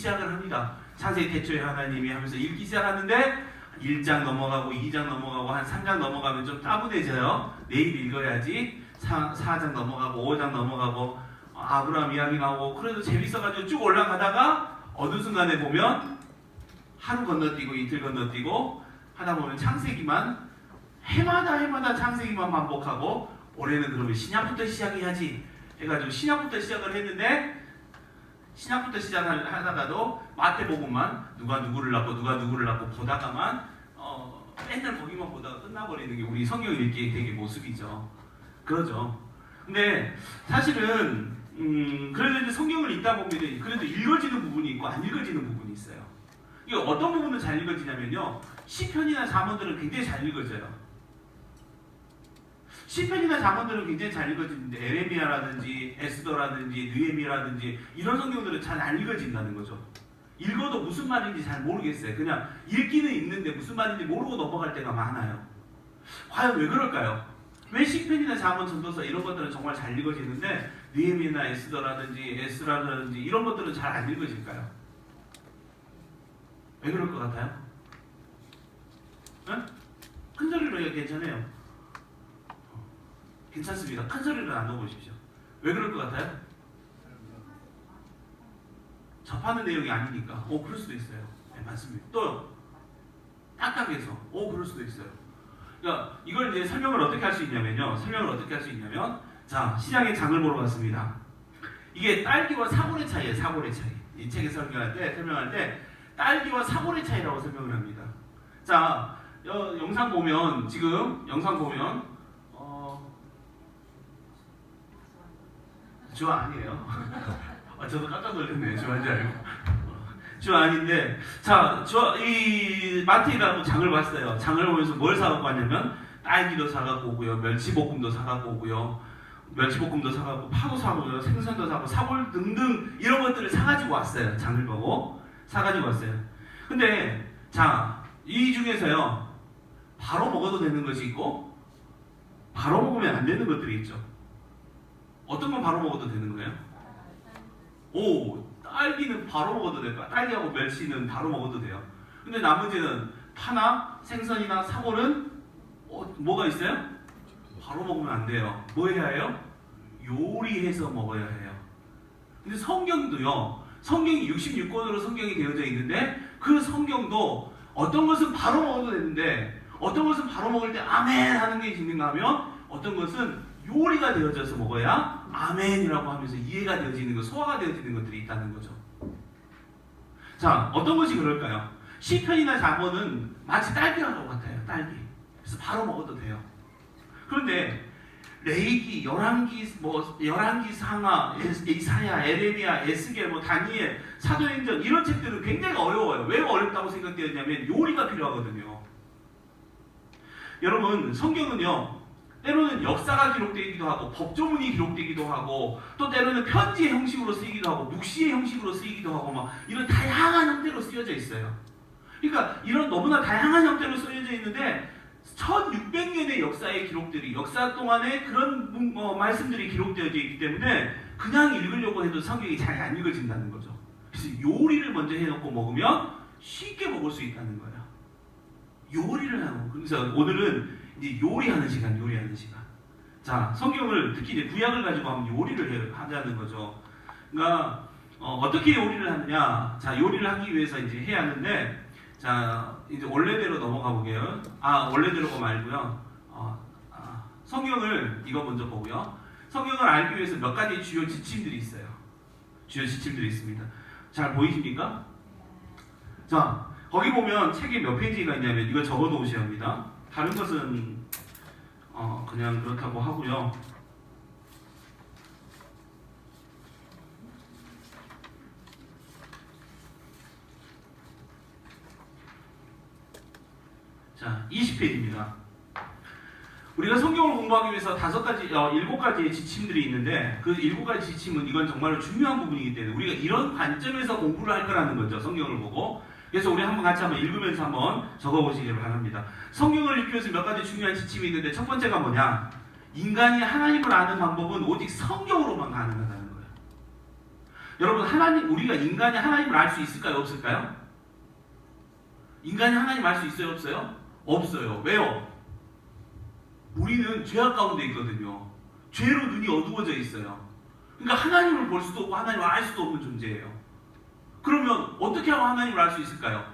시작을 합니다. 창세기 태초에 하나님이 하면서 읽기 시작하는데 1장 넘어가고 2장 넘어가고 한 3장 넘어가면 좀 따분해져요. 내일 읽어야지. 4장 넘어가고 5장 넘어가고 아브라함 이야기 나오고 그래도 재밌어가지고 쭉 올라가다가 어느 순간에 보면 하루 건너뛰고 이틀 건너뛰고 하다 보면 창세기만 해마다 창세기만 반복하고 올해는 그러면 신약부터 시작해야지 해가지고 신약부터 시작을 했는데 신약부터 시작하다가도 마태복음만 누가 누구를 낳고 보다가만 맨날 거기만 보다가 끝나버리는 게 우리 성경 읽기의 되게 모습이죠. 그러죠. 근데 사실은 그래도 이제 성경을 읽다 보면 그래도 읽어지는 부분이 있고 안 읽어지는 부분이 있어요. 이게 어떤 부분은 잘 읽어지냐면요. 시편이나 잠언들은 굉장히 잘 읽어져요. 시편이나 잠언들은 굉장히 잘 읽어지는데 에레미야라든지 에스더라든지 느헤미야라든지 이런 성경들은 잘 안 읽어진다는 거죠. 읽어도 무슨 말인지 잘 모르겠어요. 그냥 읽기는 읽는데 무슨 말인지 모르고 넘어갈 때가 많아요. 과연 왜 그럴까요? 왜 시편이나 잠언, 전도서 이런 것들은 정말 잘 읽어지는데 느헤미야나 에스더라든지 에스라라든지 이런 것들은 잘 안 읽어질까요? 왜 그럴 것 같아요? 응? 큰 소리로 해도 괜찮아요. 괜찮습니다. 큰 소리로 안 넣어보십시오. 왜 그럴 것 같아요? 접하는 내용이 아니니까. 그럴 수도 있어요. 네, 맞습니다. 또요. 딱딱해서. 그럴 수도 있어요. 그러니까 이걸 이제 설명을 어떻게 할 수 있냐면요. 자, 시장에 장을 보러 갔습니다. 이게 딸기와 사골의 차이예요. 사골의 차이. 이 책에 설명할 때 딸기와 사골의 차이라고 설명을 합니다. 자, 영상 보면 주 아니에요. 저도 깜짝 놀랐네. 주 아닌지 알고. 주 아닌데, 자, 이 마트에가고 장을 봤어요. 장을 보면서 뭘 사갖고 왔냐면 딸기도 사갖고 오고요, 멸치볶음도 사갖고 오고요, 파도 사고요, 생선도 사고, 사골 등등 이런 것들을 사가지고 왔어요. 장을 보고 사가지고 왔어요. 근데 자, 이 중에서요, 바로 먹어도 되는 것이 있고 바로 먹으면 안 되는 것들이 있죠. 어떤 건 바로 먹어도 되는 거예요? 딸기는 바로 먹어도 될까? 딸기하고 멸치는 바로 먹어도 돼요. 근데 나머지는 파나 생선이나 사골은 뭐가 있어요? 바로 먹으면 안 돼요. 뭐 해야 해요? 요리해서 먹어야 해요. 근데 성경도요. 성경이 66권으로 성경이 되어져 있는데 그 성경도 어떤 것은 바로 먹어도 되는데 어떤 것은 바로 먹을 때 아멘 하는 게 있는가 하면 어떤 것은 요리가 되어져서 먹어야 아멘이라고 하면서 이해가 되어지는 것, 소화가 되어지는 것들이 있다는 거죠. 자, 어떤 것이 그럴까요? 시편이나 잠언은 마치 딸기와 똑같아요. 딸기. 그래서 바로 먹어도 돼요. 그런데 레위기, 열왕기, 상하, 이사야, 에레미야, 에스겔, 다니엘, 사도행전 이런 책들은 굉장히 어려워요. 왜 어렵다고 생각되었냐면 요리가 필요하거든요. 여러분, 성경은요. 때로는 역사가 기록되기도 하고 법조문이 기록되기도 하고 또 때로는 편지의 형식으로 쓰이기도 하고 묵시의 형식으로 쓰이기도 하고 이런 다양한 형태로 쓰여져 있어요. 그러니까 이런 너무나 다양한 형태로 쓰여져 있는데 1600년의 역사의 기록들이 역사 동안에 그런 말씀들이 기록되어져 있기 때문에 그냥 읽으려고 해도 성경이 잘 안 읽어진다는 거죠. 그래서 요리를 먼저 해놓고 먹으면 쉽게 먹을 수 있다는 거예요. 요리를 하고 그래서 오늘은 이제 요리하는 시간. 자, 성경을 특히 이제 구약을 가지고 한번 요리를 하자는 거죠. 그러니까 어떻게 요리를 하느냐? 자, 요리를 하기 위해서 이제 해야 하는데, 자, 이제 원래대로 넘어가 보게요. 원래대로가 말고요. 성경을 이거 먼저 보고요. 성경을 알기 위해서 몇 가지 주요 지침들이 있어요. 주요 지침들이 있습니다. 잘 보이십니까? 자, 거기 보면 책에 몇 페이지가 있냐면 이거 적어 놓으셔야 합니다. 다른 것은 그냥 그렇다고 하고요. 자, 20페이지입니다. 우리가 성경을 공부하기 위해서 7가지의 지침들이 있는데 그 7가지 지침은 이건 정말로 중요한 부분이기 때문에 우리가 이런 관점에서 공부를 할 거라는 거죠. 성경을 보고. 그래서 우리 같이 한번 읽으면서 한번 적어보시기를 바랍니다. 성경을 읽기 위해서 몇 가지 중요한 지침이 있는데 첫 번째가 뭐냐? 인간이 하나님을 아는 방법은 오직 성경으로만 가능하다는 거예요. 여러분, 우리가 인간이 하나님을 알 수 있을까요? 없을까요? 인간이 하나님 알 수 있어요? 없어요? 없어요. 왜요? 우리는 죄악 가운데 있거든요. 죄로 눈이 어두워져 있어요. 그러니까 하나님을 볼 수도 없고 하나님을 알 수도 없는 존재예요. 그러면 어떻게 하면 하나님을 알 수 있을까요?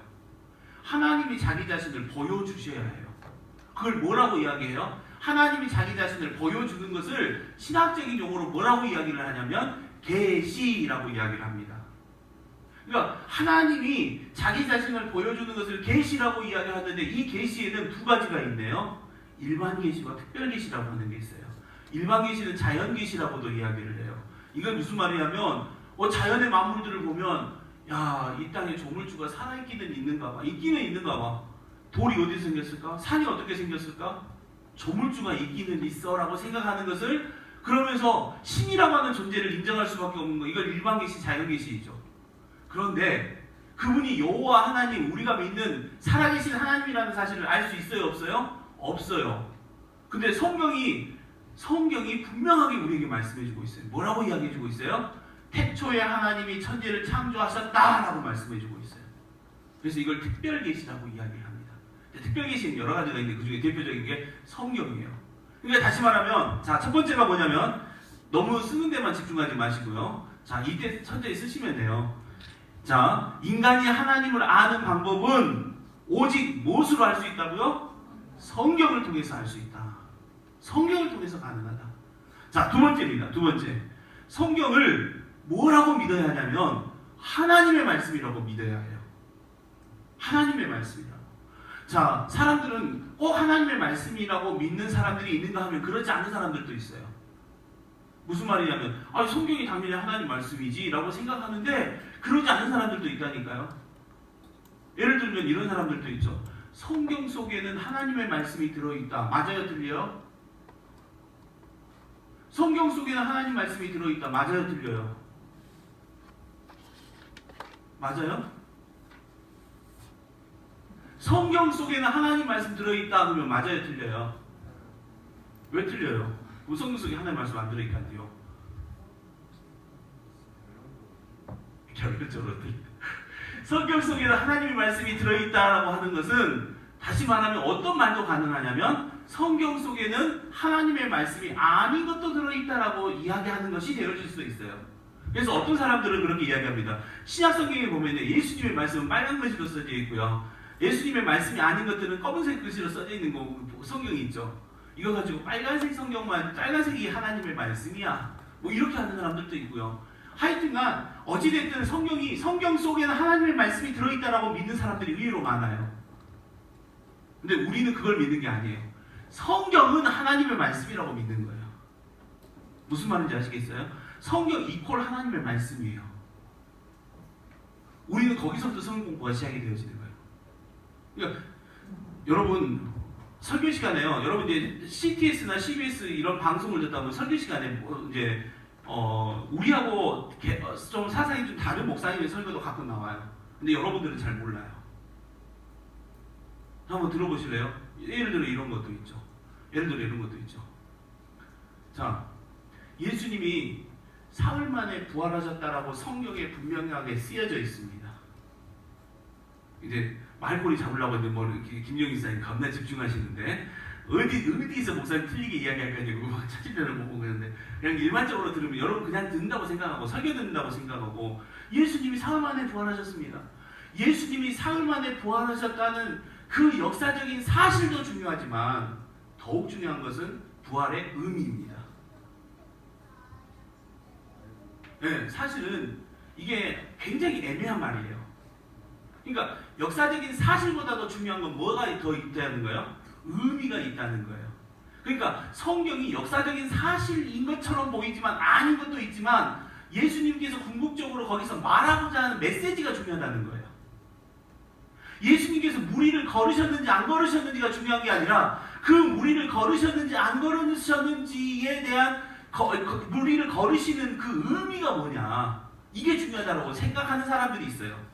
하나님이 자기 자신을 보여주셔야 해요. 그걸 뭐라고 이야기해요? 하나님이 자기 자신을 보여주는 것을 신학적인 용어로 뭐라고 이야기를 하냐면 계시라고 이야기를 합니다. 그러니까 하나님이 자기 자신을 보여주는 것을 계시라고 이야기하는데, 이 계시에는 두 가지가 있네요. 일반 계시와 특별 계시라고 하는 게 있어요. 일반 계시는 자연 계시라고도 이야기를 해요. 이건 무슨 말이냐면 자연의 만물들을 보면 야, 이 땅에 조물주가 살아있기는 있는가 봐. 있기는 있는가 봐. 돌이 어디서 생겼을까? 산이 어떻게 생겼을까? 조물주가 있기는 있어 라고 생각하는 것을, 그러면서 신이라고 하는 존재를 인정할 수밖에 없는 거. 이걸 일반 계시, 자연 계시이죠. 그런데 그분이 여호와 하나님, 우리가 믿는 살아계신 하나님이라는 사실을 알 수 있어요? 없어요? 없어요. 근데 성경이 분명하게 우리에게 말씀해주고 있어요. 뭐라고 이야기해주고 있어요? 태초에 하나님이 천지를 창조하셨다라고 말씀해주고 있어요. 그래서 이걸 특별계시라고 이야기합니다. 특별계시는 여러 가지가 있는데 그 중에 대표적인 게 성경이에요. 그러니까 다시 말하면, 자, 첫 번째가 뭐냐면 너무 쓰는 데만 집중하지 마시고요. 자, 이때 천천히 쓰시면 돼요. 자, 인간이 하나님을 아는 방법은 오직 무엇으로 알 수 있다고요? 성경을 통해서 알 수 있다. 성경을 통해서 가능하다. 자, 두 번째입니다. 두 번째. 성경을 뭐라고 믿어야 하냐면 하나님의 말씀이라고 믿어야 해요. 하나님의 말씀이라고. 자, 사람들은 꼭 하나님의 말씀이라고 믿는 사람들이 있는가 하면 그렇지 않은 사람들도 있어요. 무슨 말이냐면 성경이 당연히 하나님 말씀이지 라고 생각하는데 그러지 않은 사람들도 있다니까요. 예를 들면 이런 사람들도 있죠. 성경 속에는 하나님의 말씀이 들어있다. 맞아요? 틀려요? 성경 속에는 하나님 말씀이 들어있다. 맞아요? 틀려요? 맞아요? 성경 속에는 하나님 말씀 들어있다 그러면 맞아요? 틀려요? 왜 틀려요? 성경 속에 하나님 말씀 안 들어있다는데요? 결론적으로 성경 속에는 하나님의 말씀이 들어있다라고 하는 것은, 다시 말하면 어떤 말도 가능하냐면 성경 속에는 하나님의 말씀이 아닌 것도 들어있다라고 이야기하는 것이 되어질 수 있어요. 그래서 어떤 사람들은 그렇게 이야기합니다. 신약 성경에 보면 예수님의 말씀은 빨간 글씨로 써져 있고요, 예수님의 말씀이 아닌 것들은 검은색 글씨로 써져 있는 성경이 있죠. 이거 가지고 빨간색 성경만, 빨간색이 하나님의 말씀이야, 뭐 이렇게 하는 사람들도 있고요. 하여튼간 어찌됐든 성경 속에는 하나님의 말씀이 들어있다라고 믿는 사람들이 의외로 많아요. 근데 우리는 그걸 믿는 게 아니에요. 성경은 하나님의 말씀이라고 믿는 거예요. 무슨 말인지 아시겠어요? 성경 이퀄 하나님의 말씀이에요. 우리는 거기서부터 성경 공부가 시작이 되어지는 거예요. 그러니까 여러분, 설교 시간에요. 여러분 이제 CTS나 CBS 이런 방송을 듣다 보면 설교 시간에 이제 우리하고 좀 사상이 좀 다른 목사님의 설교도 가끔 나와요. 근데 여러분들은 잘 몰라요. 한번 들어보실래요? 예를 들어 이런 것도 있죠. 자, 예수님이 사흘 만에 부활하셨다라고 성경에 분명하게 쓰여져 있습니다. 이제 말꼬리 잡으려고 했는데 김영희 사님 겁나 집중하시는데 어디서 목사님 틀리게 이야기할까 막 찾으려고 보고 그러는데, 그냥 일반적으로 들으면 여러분 그냥 듣는다고 생각하고 설교 듣는다고 생각하고, 예수님이 사흘 만에 부활하셨습니다. 예수님이 사흘 만에 부활하셨다는 그 역사적인 사실도 중요하지만 더욱 중요한 것은 부활의 의미입니다. 네, 사실은 이게 굉장히 애매한 말이에요. 그러니까 역사적인 사실보다 더 중요한 건 뭐가 더 있다는 거예요? 의미가 있다는 거예요. 그러니까 성경이 역사적인 사실인 것처럼 보이지만 아닌 것도 있지만 예수님께서 궁극적으로 거기서 말하고자 하는 메시지가 중요하다는 거예요. 예수님께서 무리를 걸으셨는지 안 걸으셨는지가 중요한 게 아니라 그 무리를 걸으셨는지 안 걸으셨는지에 대한 무리를 걸으시는 그 의미가 뭐냐, 이게 중요하다고 생각하는 사람들이 있어요.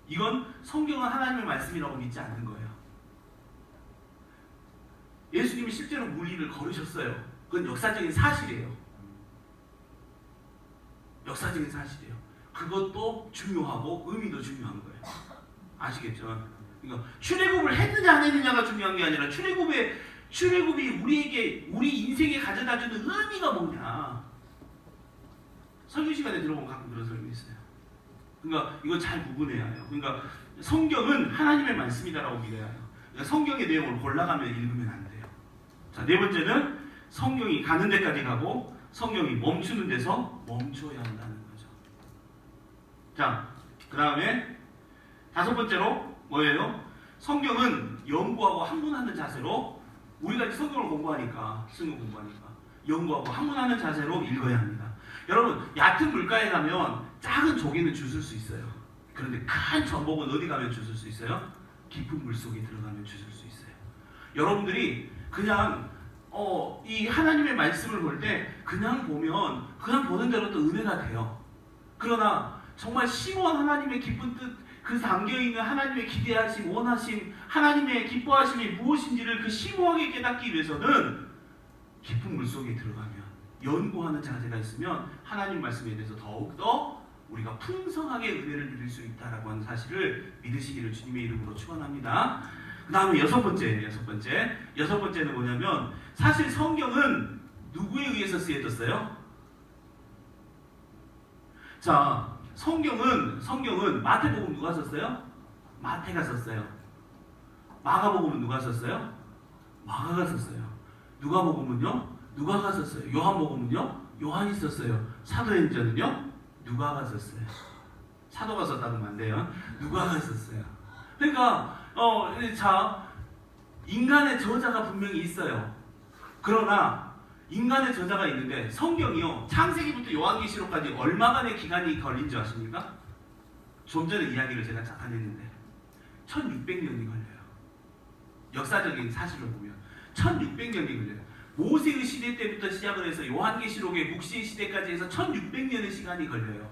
이건 성경은 하나님의 말씀이라고 믿지 않는 거예요. 예수님이 실제로 무리를 걸으셨어요. 그건 역사적인 사실이에요. 역사적인 사실이에요. 그것도 중요하고 의미도 중요한 거예요. 아시겠죠? 그러니까 출애굽을 했느냐 안 했느냐가 중요한 게 아니라 출애굽이 우리에게 우리 인생에 가져다주는 의미가 뭐냐. 설교 시간에 들어보면 가끔 그런 설교 있어요. 그러니까 이거 잘 구분해야 해요. 그러니까 성경은 하나님의 말씀이다라고 믿어야 해요. 그러니까 성경의 내용을 골라가며 읽으면 안 돼요. 자, 네 번째는 성경이 가는 데까지 가고 성경이 멈추는 데서 멈춰야 한다는 거죠. 자, 그 다음에 다섯 번째로 뭐예요? 성경은 연구하고 학문하는 자세로 우리가 이제 성경을 공부하니까 연구하고 학문하는 자세로 읽어야 합니다. 여러분, 얕은 물가에 가면 작은 조개는 주술 수 있어요. 그런데 큰 전복은 어디 가면 주술 수 있어요? 깊은 물속에 들어가면 주술 수 있어요. 여러분들이 그냥 이 하나님의 말씀을 볼 때 그냥 보는 대로 또 은혜가 돼요. 그러나 정말 심오한 하나님의 깊은 뜻, 그 담겨있는 하나님의 기대하심, 원하심, 하나님의 기뻐하심이 무엇인지를 그 심오하게 깨닫기 위해서는 깊은 물속에 들어가면, 연구하는 자세가 있으면 하나님 말씀에 대해서 더욱더 우리가 풍성하게 은혜를 누릴 수 있다라고 하는 사실을 믿으시기를 주님의 이름으로 축원합니다. 그 다음에 여섯 번째는 뭐냐면, 사실 성경은 누구에 의해서 쓰여졌어요? 자, 성경은 마태복음 누가 썼어요? 마태가 썼어요. 마가복음은 누가 썼어요? 마가가 썼어요. 누가복음은요? 누가가 썼어요. 요한복음은요? 요한이 썼어요. 사도행전은요? 누가가 썼어요. 사도가 썼다면 안 돼요. 누가가 썼어요. 그러니까 자, 인간의 저자가 분명히 있어요. 그러나 인간의 저자가 있는데 성경이요, 창세기부터 요한계시록까지 얼마간의 기간이 걸린 줄 아십니까? 좀 전에 이야기를 제가 잠깐 했는데 1600년이 걸려요. 역사적인 사실을 보면 1600년이 걸려요. 모세의 시대 때부터 시작을 해서 요한계시록의 묵시의 시대까지 해서 1600년의 시간이 걸려요.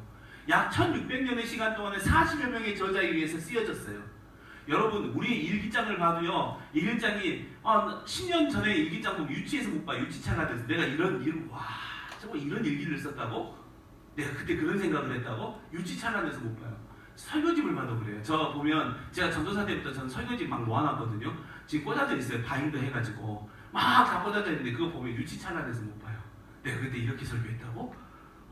약 1600년의 시간 동안에 40여 명의 저자에 의해서 쓰여졌어요. 여러분, 우리의 일기장을 봐도요, 일기장이 10년 전에 일기장 보면 유치해서 못 봐. 유치차가 돼서 내가 이런 일기를 썼다고? 내가 그때 그런 생각을 했다고? 유치차가 못 봐요. 설교집을 봐도 그래요. 저 보면 제가 전도사 때부터 저는 설교집 막 모아놨거든요. 지금 꽂아져 있어요. 바인더 해가지고 막 다 꽂아져 있는데 그거 보면 유치차란해서 못 봐요. 내가 그때 이렇게 설교했다고?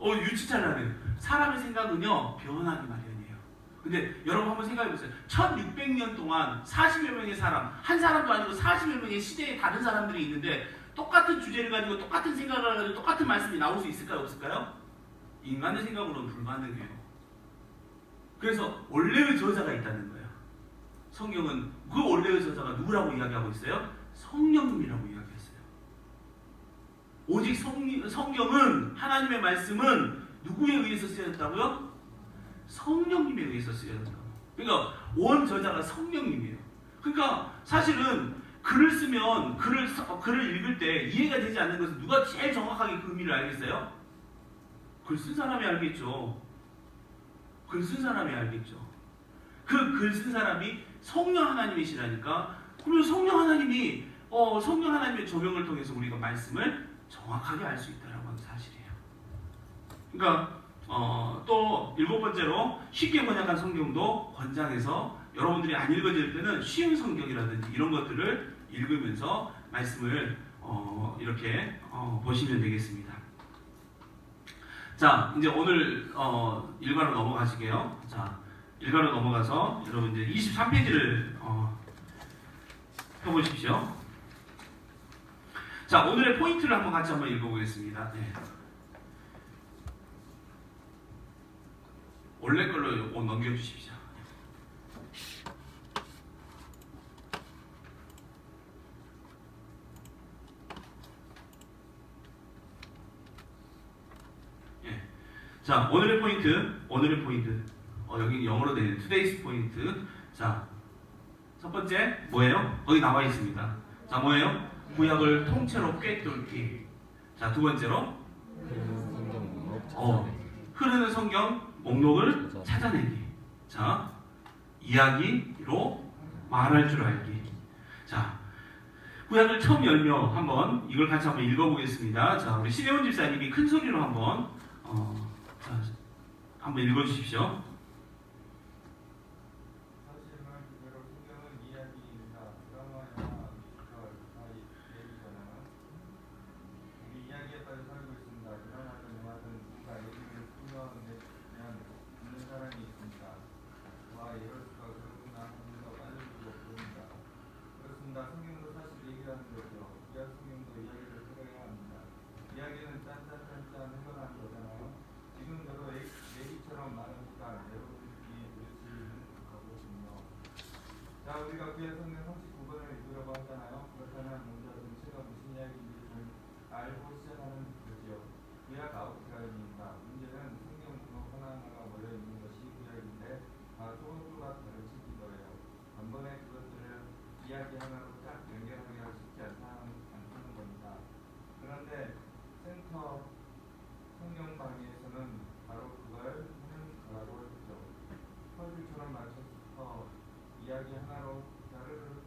유치차란해. 사람의 생각은요, 변하기 마련이에요. 근데 여러분 한번 생각해보세요. 1600년 동안 40여 명의 사람, 한 사람도 아니고 40여 명의 시대에 다른 사람들이 있는데 똑같은 주제를 가지고 똑같은 생각을 가지고 똑같은 말씀이 나올 수 있을까요? 없을까요? 인간의 생각으로는 불가능해요. 그래서 원래의 저자가 있다는 거예요. 성경은 그 원래의 저자가 누구라고 이야기하고 있어요? 성령님이라고 이야기했어요. 오직 성경은, 하나님의 말씀은 누구에 의해서 쓰여졌다고요? 성령님에 의해서 쓰여졌다고. 그러니까 원 저자가 성령님이에요. 그러니까 사실은 글을 쓰면 글을 읽을 때 이해가 되지 않는 것은 누가 제일 정확하게 그 의미를 알겠어요? 글 쓴 사람이 알겠죠. 글 쓴 사람이 알겠죠. 그 글 쓴 사람이 성령 하나님이시라니까. 그러면 성령 하나님의 조명을 통해서 우리가 말씀을 정확하게 알 수 있다라고 하는 사실이에요. 그러니까 또 일곱 번째로 쉽게 번역한 성경도 권장해서 여러분들이 안 읽어질 때는 쉬운 성경이라든지 이런 것들을 읽으면서 말씀을 이렇게 보시면 되겠습니다. 자, 이제 오늘 일과로 넘어가시게요. 자, 일과로 넘어가서 여러분 이제 23페이지를 펴보십시오. 자, 오늘의 포인트를 같이 한번 읽어보겠습니다. 네. 원래 걸로 넘겨주십시오. 예. 자, 오늘의 포인트. 여기 영어로 되는 today's 포인트. 자, 첫 번째 뭐예요? 거기 나와 있습니다. 자, 뭐예요? 구약을 통째로 꿰뚫기. 자, 두 번째로 흐르는 성경 목록을 찾아내기. 자, 이야기로 말할 줄 알기. 자, 구약을 처음 열며 이걸 같이 한번 읽어보겠습니다. 자, 우리 신혜원 집사님이 큰 소리로 한번 한번 읽어주십시오. 우리가 구약 성경 39권을 읽으려고 하잖아요. 그렇다면 먼저 전체가 무슨 이야기인지 좀 알고 시작하는 거지요. 구약 9장입니다. 문제는 성경 문호 하나하나가 모여있는 것이 구약인데 또박또박 가르치는 거예요. 단번에 그것들을 이야기 하나로 딱 연결하기가 쉽지 않다는 겁니다. 그런데 센터 성경방에서는 바로 그걸 하는 거라고 했죠. 퍼즐처럼 맞춰서 이야기 하나로 자르르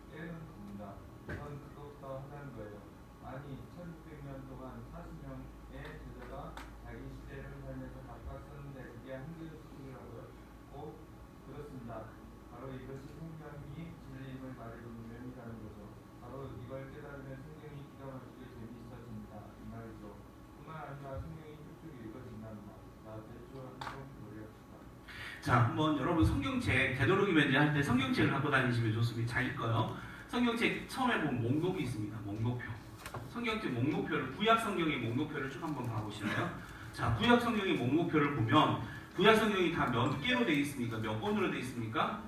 깨는 겁니다. 우선 그것부터 하자는 거예요. 아니 1600년 동안 40명의 제자가 자기 시대를 살면서 각각 썼는데 그게 한글식이라고 꼭 그렇습니다. 바로 이것이 성경이 진리임을 말해주는 면이라는 거죠. 바로 이걸 깨달으면 성경이 기가 막히게 재미있어집니다. 이 말이죠. 뿐만 아니라 성경이 쭉쭉 읽어진답니다. 자, 대충 한번 노래합시다. 자, 한번 여러분 성경책 되도록이면 이제 할 때 성경책을 갖고 다니시면 좋습니다. 잘 읽어요. 성경책 처음에 보면 목록이 있습니다. 목록표. 성경책 목록표를 구약 성경의 목록표를 쭉 한번 봐보실래요? 자, 구약 성경의 목록표를 보면 구약 성경이 다 몇 개로 되어 있습니까? 몇 권으로 되어 있습니까?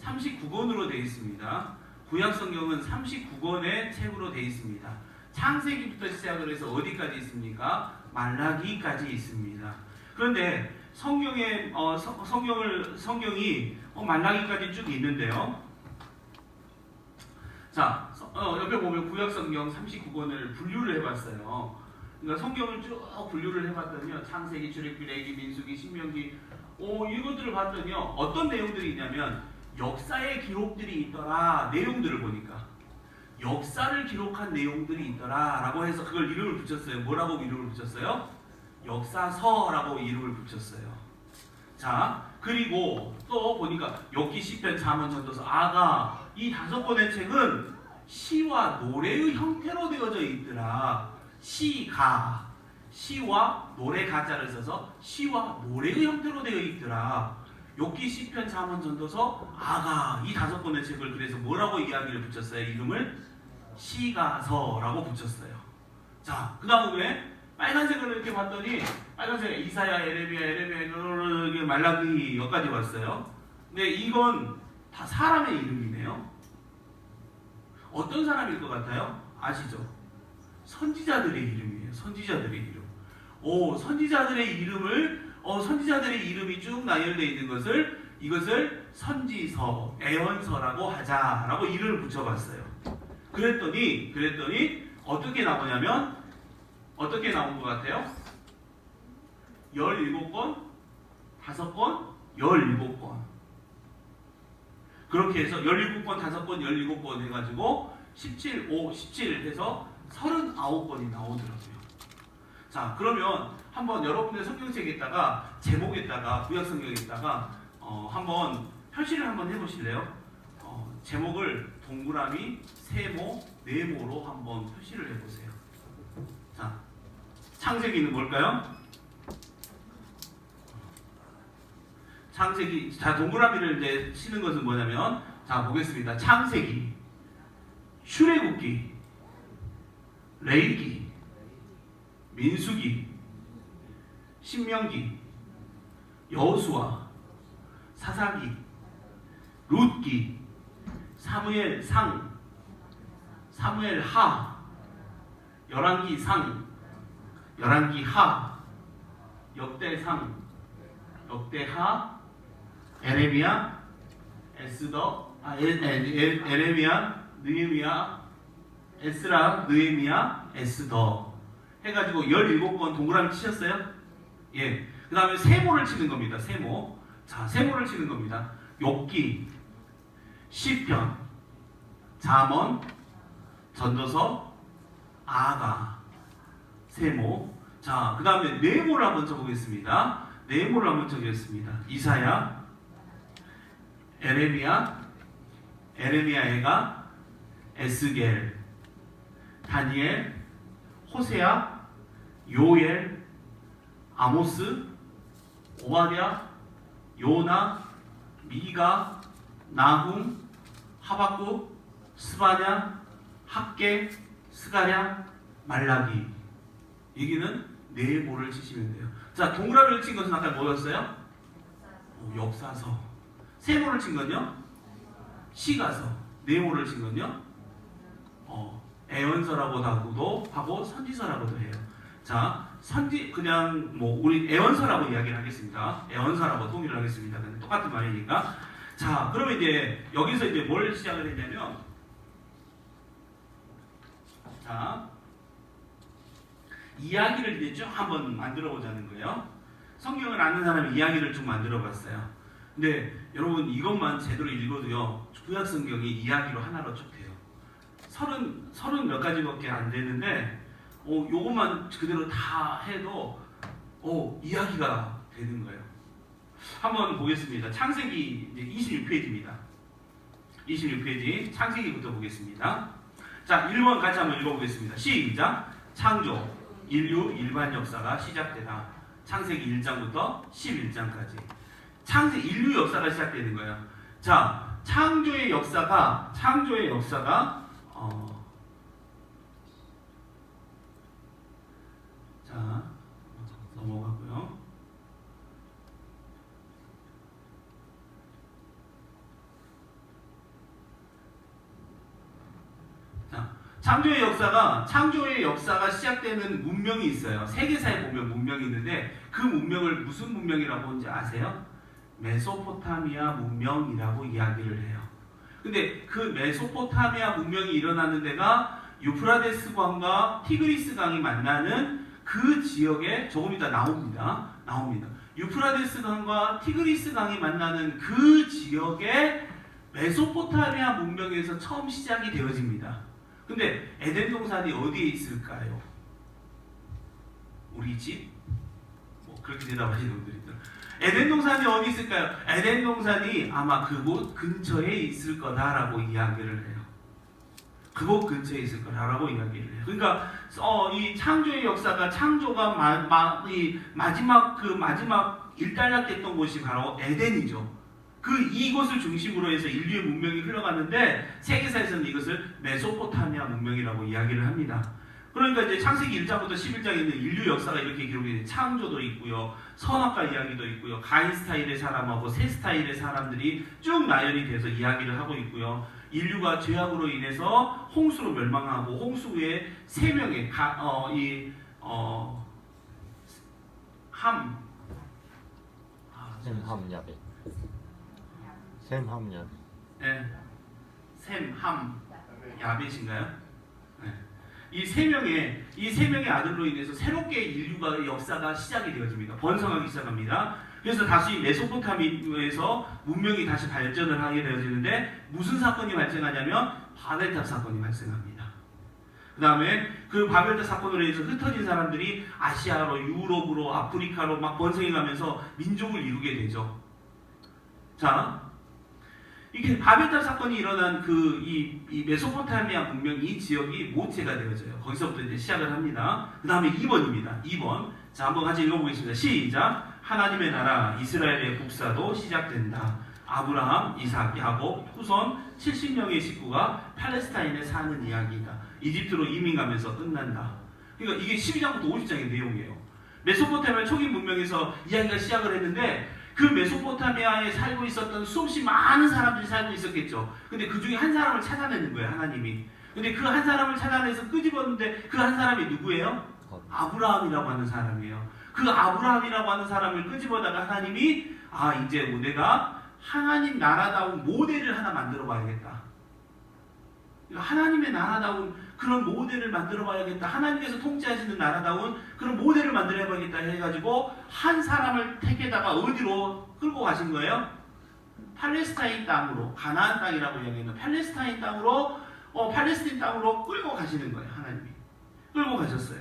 39권으로 되어 있습니다. 구약 성경은 39권의 책으로 되어 있습니다. 창세기부터 시작을 해서 어디까지 있습니까? 말라기까지 있습니다. 그런데 성경이 말라기까지 쭉 있는데요. 자, 옆에 보면 구약 성경 39권을 분류를 해봤어요. 그러니까 성경을 쭉 분류를 해봤더니요, 창세기, 출애굽기, 레위기, 민수기, 신명기, 이것들을 봤더니요, 어떤 내용들이 있냐면 역사의 기록들이 있더라. 내용들을 보니까 역사를 기록한 내용들이 있더라라고 해서 그걸 이름을 붙였어요. 뭐라고 이름을 붙였어요? 역사서라고 이름을 붙였어요. 자, 그리고 또 보니까 욥기, 시편, 잠언, 전도서, 아가 이 5권의 책은 시와 노래의 형태로 되어져 있더라. 시와 노래 가자를 써서 시와 노래의 형태로 되어 있더라. 욥기, 시편, 잠언, 전도서, 아가 이 5권의 책을 그래서 뭐라고 이야기를 붙였어요? 이름을 시가서라고 붙였어요. 자, 그 다음에 빨간색을 이렇게 봤더니 빨간색 이사야, 에레미야, 말라기 여기까지 왔어요. 근데 이건 다 사람의 이름이네요. 어떤 사람일 것 같아요? 아시죠? 선지자들의 이름이에요. 선지자들의 이름. 선지자들의 이름이 쭉 나열되어 있는 이것을 선지서, 애언서라고 하자라고 이름을 붙여봤어요. 그랬더니 어떻게 나오냐면 어떻게 나온 것 같아요? 17권, 5권, 17권. 그렇게 해서 17권, 5권, 17권 해가지고 17, 5, 17 해서 39권이 나오더라고요. 자, 그러면 한번 여러분의 성경책에다가 제목에다가 구약 성경에다가 한번 표시를 한번 해보실래요? 제목을 동그라미, 세모, 네모로 한번 표시를 해보세요. 자, 창세기는 뭘까요? 창세기, 자, 동그라미를 이제 치는 것은 뭐냐면, 자, 보겠습니다. 창세기, 출애굽기, 레위기, 민수기, 신명기, 여호수아, 사사기, 룻기, 사무엘상, 사무엘하, 열왕기상, 열왕기하, 역대상, 역대하, 에레미야, 에레미야, 느헤미야, 에스라, 느헤미야, 에스더 해가지고 17권 동그라미 치셨어요? 예. 그 다음에 세모를 치는 겁니다. 세모. 자, 세모를 치는 겁니다. 욥기, 시편, 잠언, 전도서, 아가, 세모. 자, 그 다음에 네모를 한번 쳐보겠습니다. 네모를 한번 적겠습니다. 이사야, 에레미야, 에레미야가 에스겔, 다니엘, 호세아, 요엘, 아모스, 오바댜, 요나, 미가, 나훔, 하박국, 스바냐, 학개, 스가랴, 말라기. 여기는 네모를 치시면 돼요. 자, 동그라미를 친 것은 아까 뭐였어요? 역사서. 세모를 친 건요? 시가서. 네모를 친 건요? 애언서라고도 하고 선지서라고도 해요. 자, 그냥 뭐 우리 애언서라고 이야기를 하겠습니다. 애언서라고 통일을 하겠습니다. 똑같은 말이니까. 자, 그러면 이제 여기서 이제 뭘 시작을 했냐면, 자, 이야기를 이제 쭉 한번 만들어 보자는 거예요. 성경을 아는 사람이 이야기를 쭉 만들어 봤어요. 근데 여러분 이것만 제대로 읽어도요, 구약 성경이 이야기로 하나로 쭉 돼요. 30 몇 가지밖에 안 되는데, 요것만 그대로 다 해도 이야기가 되는 거예요. 한번 보겠습니다. 창세기 이제 26페이지입니다. 26페이지 창세기부터 보겠습니다. 자, 1번 같이 한번 읽어보겠습니다. 시작. 창조, 인류 일반 역사가 시작되다. 창세기 1장부터 11장까지. 인류 역사가 시작되는 거예요. 자, 창조의 역사가 자, 넘어가고요. 자, 창조의 역사가 시작되는 문명이 있어요. 세계사에 보면 문명이 있는데, 그 문명을 무슨 문명이라고 하는지 아세요? 메소포타미아 문명이라고 이야기를 해요. 근데 그 메소포타미아 문명이 일어나는 데가 유프라데스 강과 티그리스 강이 만나는 그 지역에 조금 이따 나옵니다. 유프라데스 강과 티그리스 강이 만나는 그 지역에 메소포타미아 문명에서 처음 시작이 되어집니다. 근데 에덴 동산이 어디에 있을까요? 우리 집? 뭐 그렇게 대답하시는 분들이 있더라고요. 에덴 동산이 어디 있을까요? 에덴 동산이 아마 그곳 근처에 있을 거다라고 이야기를 해요. 그곳 근처에 있을 거라고 이야기를 해요. 그러니까 이 창조의 역사가 창조가 마지막 일단락됐던 곳이 바로 에덴이죠. 이곳을 중심으로 해서 인류의 문명이 흘러갔는데, 세계사에서는 이것을 메소포타미아 문명이라고 이야기를 합니다. 그러니까 이제 창세기 1장부터 11장에 있는 인류 역사가 이렇게 기록이 돼요. 창조도 있고요, 선악과 이야기도 있고요, 가인 스타일의 사람하고 셋 스타일의 사람들이 쭉 나열이 돼서 이야기를 하고 있고요. 인류가 죄악으로 인해서 홍수로 멸망하고, 홍수 후에 3명의 셈, 함, 야벳인가요? 네. 이 세 명의 아들로 인해서 새롭게 인류가 역사가 시작이 되어집니다. 번성하기 시작합니다. 그래서 다시 메소포타미아에서 문명이 다시 발전을 하게 되어지는데, 무슨 사건이 발생하냐면 바벨탑 사건이 발생합니다. 그 다음에 그 바벨탑 사건으로 인해서 흩어진 사람들이 아시아로, 유럽으로, 아프리카로 막 번성해가면서 민족을 이루게 되죠. 자, 이게 바벨탑 사건이 일어난 이 메소포타미아 문명, 이 지역이 모체가 되어져요. 거기서부터 이제 시작을 합니다. 그 다음에 2번입니다. 2번. 자, 한번 같이 읽어보겠습니다. 시작. 하나님의 나라 이스라엘의 국사도 시작된다. 아브라함, 이삭, 야곱, 후손 70명의 식구가 팔레스타인에 사는 이야기다. 이집트로 이민 가면서 끝난다. 그러니까 이게 12장부터 50장의 내용이에요. 메소포타미아 초기 문명에서 이야기가 시작을 했는데, 그 메소포타미아에 살고 있었던 수없이 많은 사람들이 살고 있었겠죠. 근데 그 중에 한 사람을 찾아내는 거예요, 하나님이. 근데 그 한 사람을 찾아내서 끄집었는데, 그 한 사람이 누구예요? 아브라함이라고 하는 사람이에요. 그 아브라함이라고 하는 사람을 끄집어다가 하나님이 이제 내가 하나님 나라다운 모델을 하나 만들어 봐야겠다. 하나님의 나라다운 그런 모델을 만들어 봐야겠다. 하나님께서 통치하시는 나라다운 그런 모델을 만들어 봐야겠다 해가지고 한 사람을 택에다가 어디로 끌고 가신 거예요? 팔레스타인 땅으로, 가나안 땅이라고 이야기하는 팔레스타인 땅으로 끌고 가시는 거예요. 하나님이 끌고 가셨어요.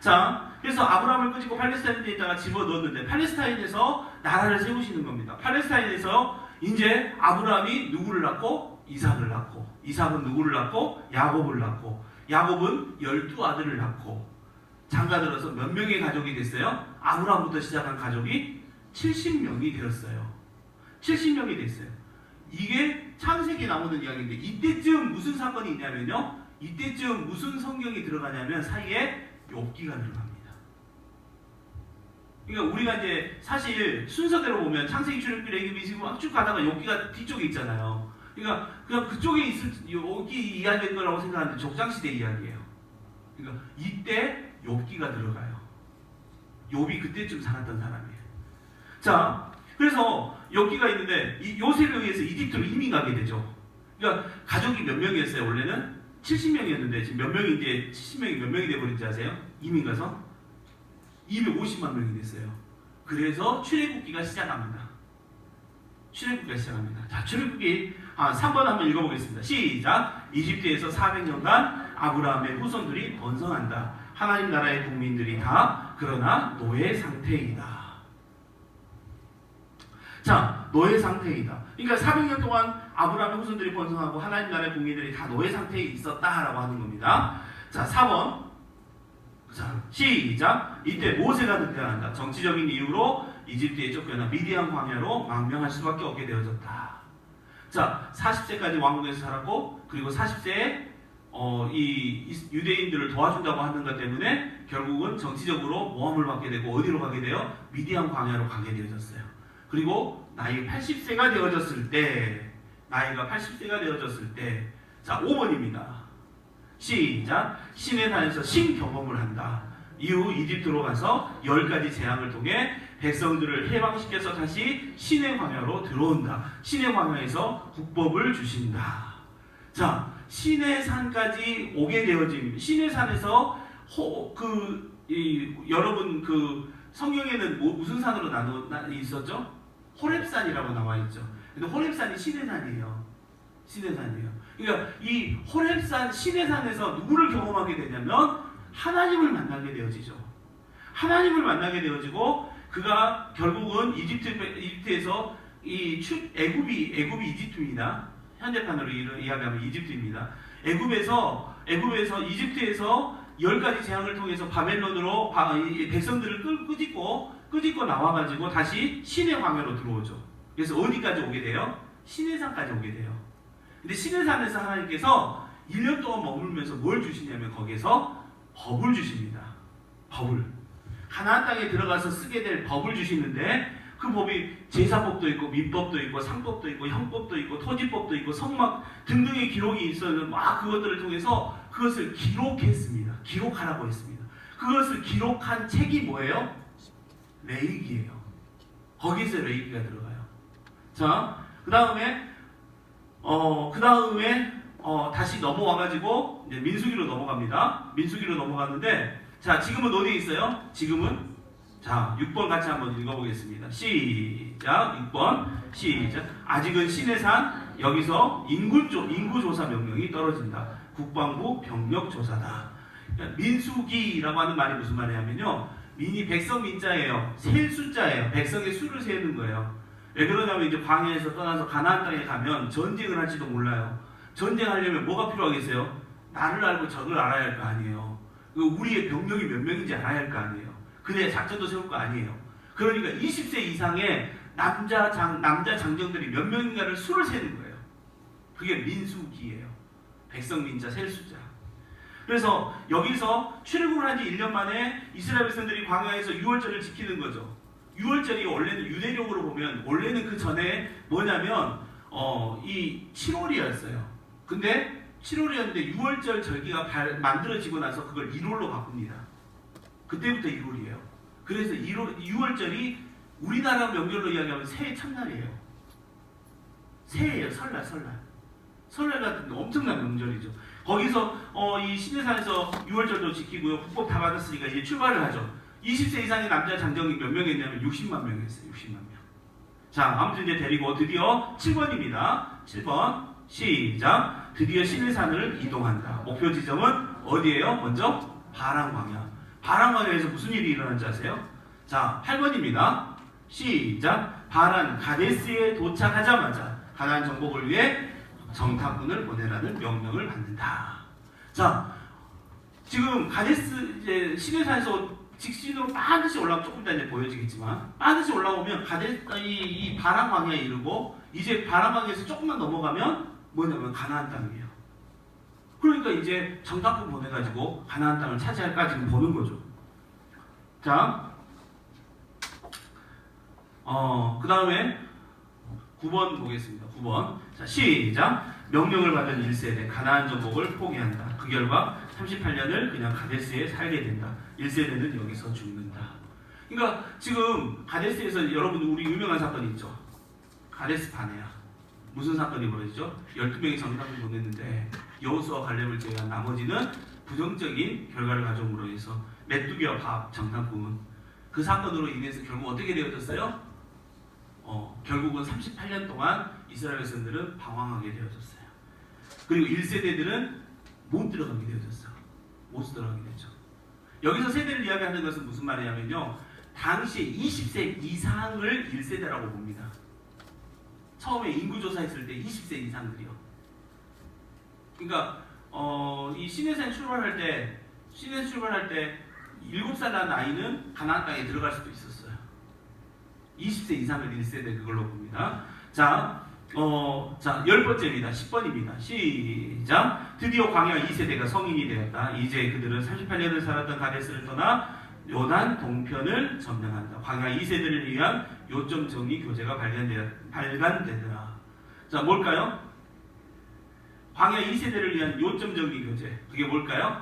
자, 그래서 아브라함을 끄집고 팔레스타인에다가 집어넣었는데 팔레스타인에서 나라를 세우시는 겁니다. 팔레스타인에서 이제 아브라함이 누구를 낳고? 이삭을 낳고, 이삭은 누구를 낳고? 야곱을 낳고, 야곱은 12아들을 낳고, 장가들어서 몇 명의 가족이 됐어요? 아브라함부터 시작한 가족이 70명이 되었어요. 70명이 됐어요. 이게 창세기에 나오는 이야기인데, 이때쯤 무슨 사건이 있냐면요, 이때쯤 무슨 성경이 들어가냐면 사이에 욥기가 들어갑니다. 그러니까 우리가 이제 사실 순서대로 보면 창세기, 출애굽기, 레위기 막 쭉 가다가 욥기가 뒤쪽에 있잖아요. 그러니까 그냥 그쪽에 있을 욥기 이야기일 거라고 생각하는데 족장시대 이야기예요. 그러니까 이때 욥기가 들어가요. 욥이 그때쯤 살았던 사람이에요. 자, 그래서 욥기가 있는데 이 요셉에 의해서 이집트로 이민 가게 되죠. 그러니까 가족이 몇 명이었어요? 원래는 70명이었는데 지금 몇 명이 이제 70명이 몇 명이 돼버린지 아세요? 이민 가서 250만 명이 됐어요. 그래서 출애굽기가 시작합니다. 출애굽기가 시작합니다. 자, 출애굽기 3번 한번 읽어보겠습니다. 시작. 이집트에서 400년간 아브라함의 후손들이 번성한다. 하나님 나라의 국민들이 다 그러나 노예 상태이다. 자, 노예 상태이다. 그러니까 400년 동안 아브라함의 후손들이 번성하고 하나님 나라의 국민들이 다 노예 상태에 있었다라고 하는 겁니다. 자, 4번. 자, 시작. 이때 모세가 등장한다. 정치적인 이유로 이집트에 쫓겨나 미디안 광야로 망명할 수밖에 없게 되어졌다. 자, 40세까지 왕국에서 살았고, 그리고 40세에 이 유대인들을 도와준다고 하는 것 때문에 결국은 정치적으로 모함을 받게 되고 어디로 가게 돼요? 미디안 광야로 가게 되어졌어요. 그리고 나이가 80세가 되어졌을 때, 자, 5번입니다. 시작. 신의 산에서 신경험을 한다. 이후 이집트로 가서 10가지 재앙을 통해 백성들을 해방시켜서 다시 신의 광야로 들어온다. 신의 광야에서 국법을 주신다. 자, 신의 산까지 오게 되어짐. 신의 산에서 여러분 그 성경에는 무슨 산으로 있었죠? 호렙산이라고 나와 있죠. 근데 호렙산이 신의 산이에요. 신의 산이에요. 그러니까 이 호렙산 신의 산에서 누구를 경험하게 되냐면 하나님을 만나게 되어지죠. 하나님을 만나게 되어지고 그가 결국은 이집트에서 애굽이 이집트입니다. 현대판으로 이야기하면 이집트입니다. 이집트에서 10가지 재앙을 통해서 바벨론으로 백성들을 끄집고 나와가지고 다시 신의 광야로 들어오죠. 그래서 어디까지 오게 돼요? 신의 산까지 오게 돼요. 근데 신의 산에서 하나님께서 1년 동안 머물면서 뭘 주시냐면 거기에서 법을 주십니다. 법을. 가나안 땅에 들어가서 쓰게 될 법을 주시는데 그 법이 제사법도 있고 민법도 있고 상법도 있고 형법도 있고 토지법도 있고 성막 등등의 기록이 있어서 막 그것들을 통해서 그것을 기록했습니다. 기록하라고 했습니다. 그것을 기록한 책이 뭐예요? 레위기예요. 거기서 레위기가 들어가요. 자, 그 다음에 다시 넘어와가지고 이제 민수기로 넘어갑니다. 민수기로 넘어가는데 자, 지금은 어디에 있어요? 지금은 자, 6번 같이 한번 읽어보겠습니다. 시작. 6번 시작. 아직은 시내산 여기서 인구조사 명령이 떨어진다. 국방부 병력조사다. 민수기라고 하는 말이 무슨 말이냐면요, 민이 백성 민자예요. 셀 숫자예요. 백성의 수를 세는 거예요. 왜 그러냐면 이제 광야에서 떠나서 가나안 땅에 가면 전쟁을 할지도 몰라요. 전쟁하려면 뭐가 필요하겠어요? 나를 알고 적을 알아야 할 거 아니에요. 우리의 병력이 몇 명인지 알아야 할 거 아니에요. 그래야 작전도 세울 거 아니에요. 그러니까 20세 이상의 남자 장정들이 몇 명인가를 수를 세는 거예요. 그게 민수기예요. 백성 민자 셀 숫자. 그래서 여기서 출애굽을 한 지 1년 만에 이스라엘 백성들이 광야에서 유월절을 지키는 거죠. 유월절이 원래는 유대력으로 보면 원래는 그 전에 뭐냐면 이 7월이었어요. 근데 7월이었는데 유월절 절기가 만들어지고 나서 그걸 1월로 바꿉니다. 그때부터 1월이에요. 그래서 6월절이 우리나라 명절로 이야기하면 새해 첫날이에요. 새해예요. 설날. 설날 같은 엄청난 명절이죠. 거기서 이 시내산에서 6월절도 지키고요. 국법 다 받았으니까 이제 출발을 하죠. 20세 이상의 남자 장정이 몇 명이었냐면 60만 명이었어요. 60만 명. 자, 아무튼 이제 데리고 드디어 7번입니다. 7번 시작. 드디어 시내산을 이동한다. 목표 지점은 어디예요? 먼저 바람 광야. 바람왕에서 무슨 일이 일어난지 아세요? 자, 8번입니다. 시작. 바란 가데스에 도착하자마자 가나안 정복을 위해 정탐꾼을 보내라는 명령을 받는다. 자, 지금 가데스 이제 시내산에서 직진으로 반드시 올라오면 조금 이따 이제 보여지겠지만 반드시 올라오면 이 바람 왕에 이르고 이제 바람 왕에서 조금만 넘어가면 뭐냐면 가나안 땅이에요. 그러니까 이제 정탐꾼 보내가지고 가나안 땅을 차지할까 지금 보는 거죠. 자, 그 다음에 9번 보겠습니다. 9번. 자, 시작. 명령을 받은 1세대 가나안 정복을 포기한다. 그 결과 38년을 그냥 가데스에 살게 된다. 1세대는 여기서 죽는다. 그러니까 지금 가데스에서 여러분 우리 유명한 사건이 있죠. 가데스 바네아. 무슨 사건이 벌어지죠? 12명이 정탐꾼 보냈는데 여호수아 갈렙을 제외한 나머지는 부정적인 결과를 가져옴으로 해서 메뚜기와 밥 정탐꾼 그 사건으로 인해서 결국 어떻게 되어졌어요? 결국은 38년 동안 이스라엘 백성들은 방황하게 되어졌어요. 그리고 1세대들은 못 들어가게 되어졌어요. 못 들어가게 되죠. 여기서 세대를 이야기하는 것은 무슨 말이냐면요. 당시에 20세 이상을 1세대라고 봅니다. 처음에 인구조사했을 때 20세 이상들이요. 그러니까 이 시내산 출발할 때 7살 난 아이는 가나안 땅에 들어갈 수도 있었어요. 20세 이상을 1세대 그걸로 봅니다. 자, 10번째입니다. 10번입니다. 시작. 드디어 광야 2세대가 성인이 되었다. 이제 그들은 38년을 살았던 가데스를 떠나 요단 동편을 점령한다. 광야 2세대를 위한 요점 정리 교재가 발간되더라. 자, 뭘까요? 광야 2세대를 위한 요점 정리 교재. 그게 뭘까요?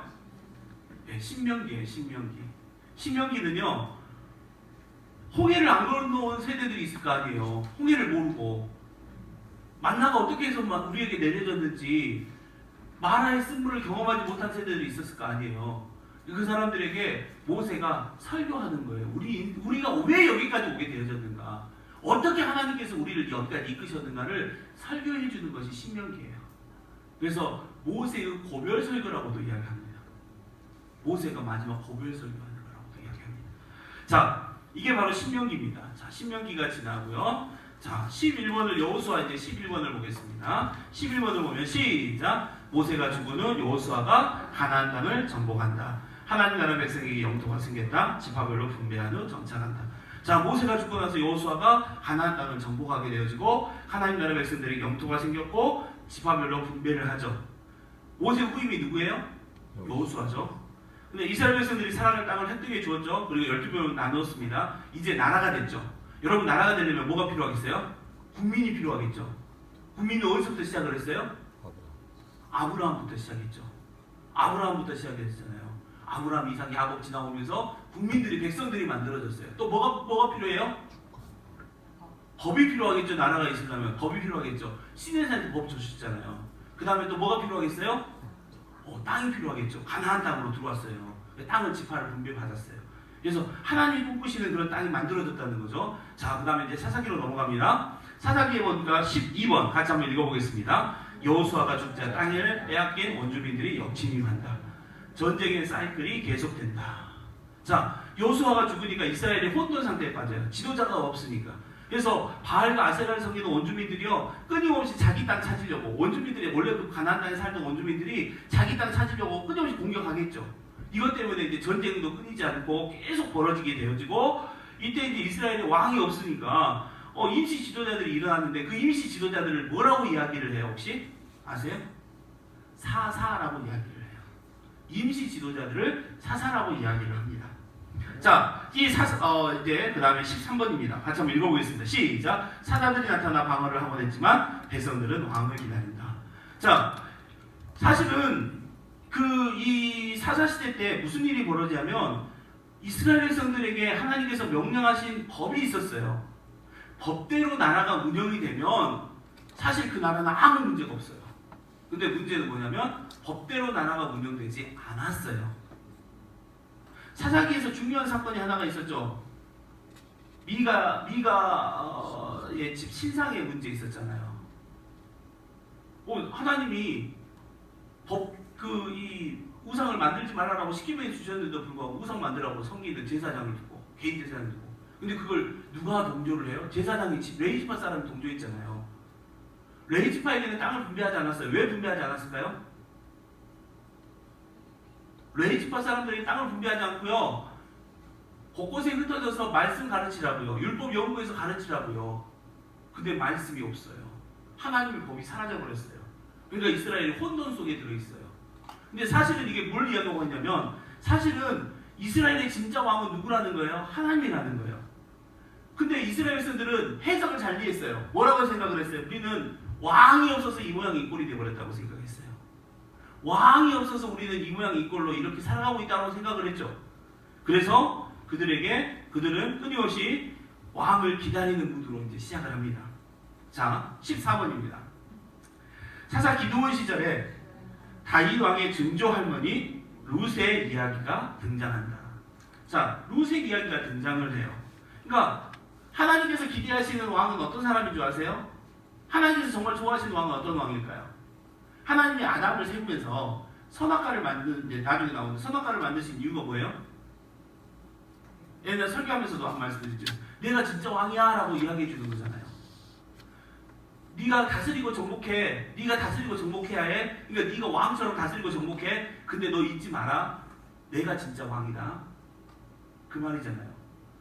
네, 신명기예요. 신명기는요. 홍해를 안 걸어놓은 세대들이 있을 거 아니에요. 홍해를 모르고 만나가 어떻게 해서 우리에게 내려졌는지 마라의 쓴물을 경험하지 못한 세대들이 있었을 거 아니에요. 그 사람들에게 모세가 설교하는 거예요. 우리가 왜 여기까지 오게 되어졌는가, 어떻게 하나님께서 우리를 여기까지 이끄셨는가를 설교해 주는 것이 신명기예요. 그래서 모세의 고별 설교라고도 이야기합니다. 모세가 마지막 고별 설교하는 거라고도 이야기합니다. 자, 이게 바로 신명기입니다. 자, 신명기가 지나고요. 자, 11번을 여호수아 이제 11번을 보겠습니다. 11번을 보면 시작. 모세가 죽은 후 여호수아가 가나안 땅을 정복한다. 하나님 나라 백성에게 영토가 생겼다. 지파별로 분배한 후 정착한다. 자, 모세가 죽고 나서 여호수아가 가나안 땅을 정복하게 되어지고 하나님 나라 백성들에게 영토가 생겼고 지파별로 분배를 하죠. 모세 후임이 누구예요? 여호수아죠. 근데 이스라엘 백성들이 살아갈 땅을 획득해 주었죠. 그리고 12명을 나누었습니다. 이제 나라가 됐죠. 여러분, 나라가 되려면 뭐가 필요하겠어요? 국민이 필요하겠죠. 국민은 어디서부터 시작을 했어요? 아브라함부터 시작했죠. 아브라함부터 시작했잖아요. 아브라함, 이삭, 야곱 지나오면서 국민들이, 백성들이 만들어졌어요. 또 뭐가 필요해요? 법이 필요하겠죠. 나라가 있으려면 법이 필요하겠죠. 시내산에서 법 주셨잖아요. 그 다음에 또 뭐가 필요하겠어요? 땅이 필요하겠죠. 가나안 땅으로 들어왔어요. 땅을 지파를 분배받았어요. 그래서 하나님이 꿈꾸시는 그런 땅이 만들어졌다는 거죠. 자, 그 다음에 이제 사사기로 넘어갑니다. 사사기에 보니까 12번 같이 한번 읽어보겠습니다. 여호수아가 죽자 땅을 빼앗긴 원주민들이 역침입한다. 전쟁의 사이클이 계속된다. 자, 여호수아가 죽으니까 이스라엘이 혼돈 상태에 빠져요. 지도자가 없으니까. 그래서 바알과 아세라를 섬기는 원주민들이요, 끊임없이 자기 땅 찾으려고, 원주민들이 원래 그 가나안 땅에 살던 원주민들이 자기 땅 찾으려고 끊임없이 공격하겠죠. 이것 때문에 이제 전쟁도 끊이지 않고 계속 벌어지게 되어지고, 이때 이제 이스라엘에 왕이 없으니까 임시 지도자들이 일어났는데 그 임시 지도자들을 뭐라고 이야기를 해요? 혹시 아세요? 사사라고 이야기를 해요. 임시 지도자들을 사사라고 이야기를 합니다. 자, 이제 그 다음에 13번입니다. 같이 한번 읽어보겠습니다. 시작. 사자들이 나타나 방어를 하곤 했지만 백성들은 왕을 기다린다. 자, 사실은 이 사사시대 때 무슨 일이 벌어지냐면 이스라엘 백성들에게 하나님께서 명령하신 법이 있었어요. 법대로 나라가 운영이 되면 사실 그 나라는 아무 문제가 없어요. 근데 문제는 뭐냐면 법대로 나라가 운영되지 않았어요. 사사기에서 중요한 사건이 하나가 있었죠. 미가의 집 신상의 문제 있었잖아요. 하나님이 우상을 만들지 말라라고 시키면 주셨는데도 불구하고 우상 만들라고 섬기는 제사장을 두고 개인 제사장을 두고 근데 그걸 누가 동조를 해요? 제사장이 레이지파 사람이 동조했잖아요. 레이지파에게는 땅을 분배하지 않았어요. 왜 분배하지 않았을까요? 레이지파 사람들이 땅을 분배하지 않고요. 곳곳에 흩어져서 말씀 가르치라고요. 율법 연구에서 가르치라고요. 근데 말씀이 없어요. 하나님의 법이 사라져버렸어요. 그러니까 이스라엘이 혼돈 속에 들어있어요. 근데 사실은 이게 뭘 이야기하고 있냐면 사실은 이스라엘의 진짜 왕은 누구라는 거예요? 하나님이라는 거예요. 근데 이스라엘 백성들은 해석을 잘 이해했어요. 뭐라고 생각을 했어요? 우리는 왕이 없어서 이 모양이 이 꼴이 되어버렸다고 생각했어요. 왕이 없어서 우리는 이 모양이 이 꼴로 이렇게 살아가고 있다고 생각을 했죠. 그래서 그들은 끊임없이 왕을 기다리는 무드로 이제 시작을 합니다. 자, 14번입니다. 사사 기드온 시절에 다윗 왕의 증조 할머니 룻의 이야기가 등장한다. 자, 룻의 이야기가 등장을 해요. 그러니까 하나님께서 기대하시는 왕은 어떤 사람인 줄 아세요? 하나님께서 정말 좋아하시는 왕은 어떤 왕일까요? 하나님이 아담을 세우면서 선악과를 만드는데 나중에 나오는 선악과를 만드신 이유가 뭐예요? 옛날 설교하면서도 한 말씀 드렸죠. 내가 진짜 왕이야 라고 이야기해 주는 거잖아요. 네가 다스리고 정복해. 네가 다스리고 정복해야 해. 그러니까 네가 왕처럼 다스리고 정복해. 근데 너 잊지 마라. 내가 진짜 왕이다. 그 말이잖아요.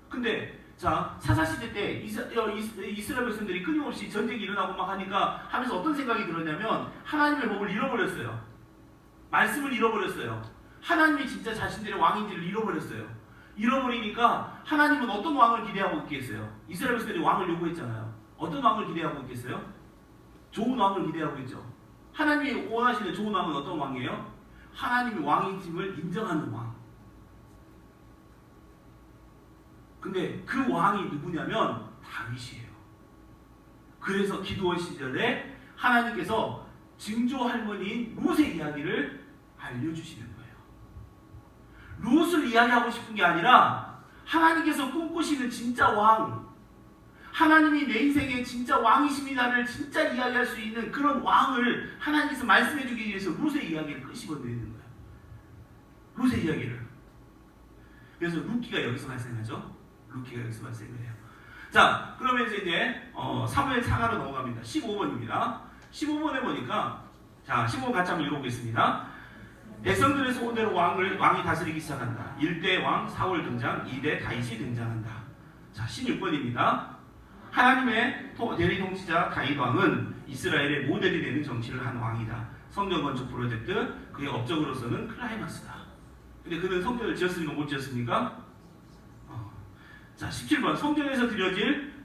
근데 자, 사사시대 때 이스라엘 백성들이 끊임없이 전쟁이 일어나고 막 하면서 어떤 생각이 들었냐면 하나님의 법을 잃어버렸어요. 말씀을 잃어버렸어요. 하나님이 진짜 자신들의 왕인지를 잃어버렸어요. 잃어버리니까 하나님은 어떤 왕을 기대하고 있겠어요? 이스라엘 백성들이 왕을 요구했잖아요. 어떤 왕을 기대하고 있겠어요? 좋은 왕을 기대하고 있죠. 하나님이 원하시는 좋은 왕은 어떤 왕이에요? 하나님이 왕이심을 인정하는 왕. 근데 그 왕이 누구냐면 다윗이에요. 그래서 기드온 시절에 하나님께서 증조 할머니인 룻의 이야기를 알려주시는 거예요. 룻을 이야기하고 싶은 게 아니라 하나님께서 꿈꾸시는 진짜 왕, 하나님이 내 인생의 진짜 왕이십니다를 진짜 이야기할 수 있는 그런 왕을 하나님께서 말씀해 주기 위해서 룻의 이야기를 끄집어내는 거예요. 룻의 이야기를. 그래서 룻기가 여기서 발생하죠. 룻기가 여기서 발생을 해요. 자, 그러면 이제 사무엘 상하로 넘어갑니다. 15번입니다. 15번에 보니까 자, 15번 같이 한번 읽어보겠습니다. 백성들의 소원대로 왕이 다스리기 시작한다. 1대 왕 사울 등장, 2대 다윗이 등장한다. 자, 16번입니다. 하나님의 대리 통치자 다윗 왕은 이스라엘의 모델이 되는 정치를 한 왕이다. 성전 건축 프로젝트, 그의 업적으로서는 클라이막스다. 근데 그는 성전을 지었습니까? 못 지었습니까? 자, 17번. 성전에서 드려질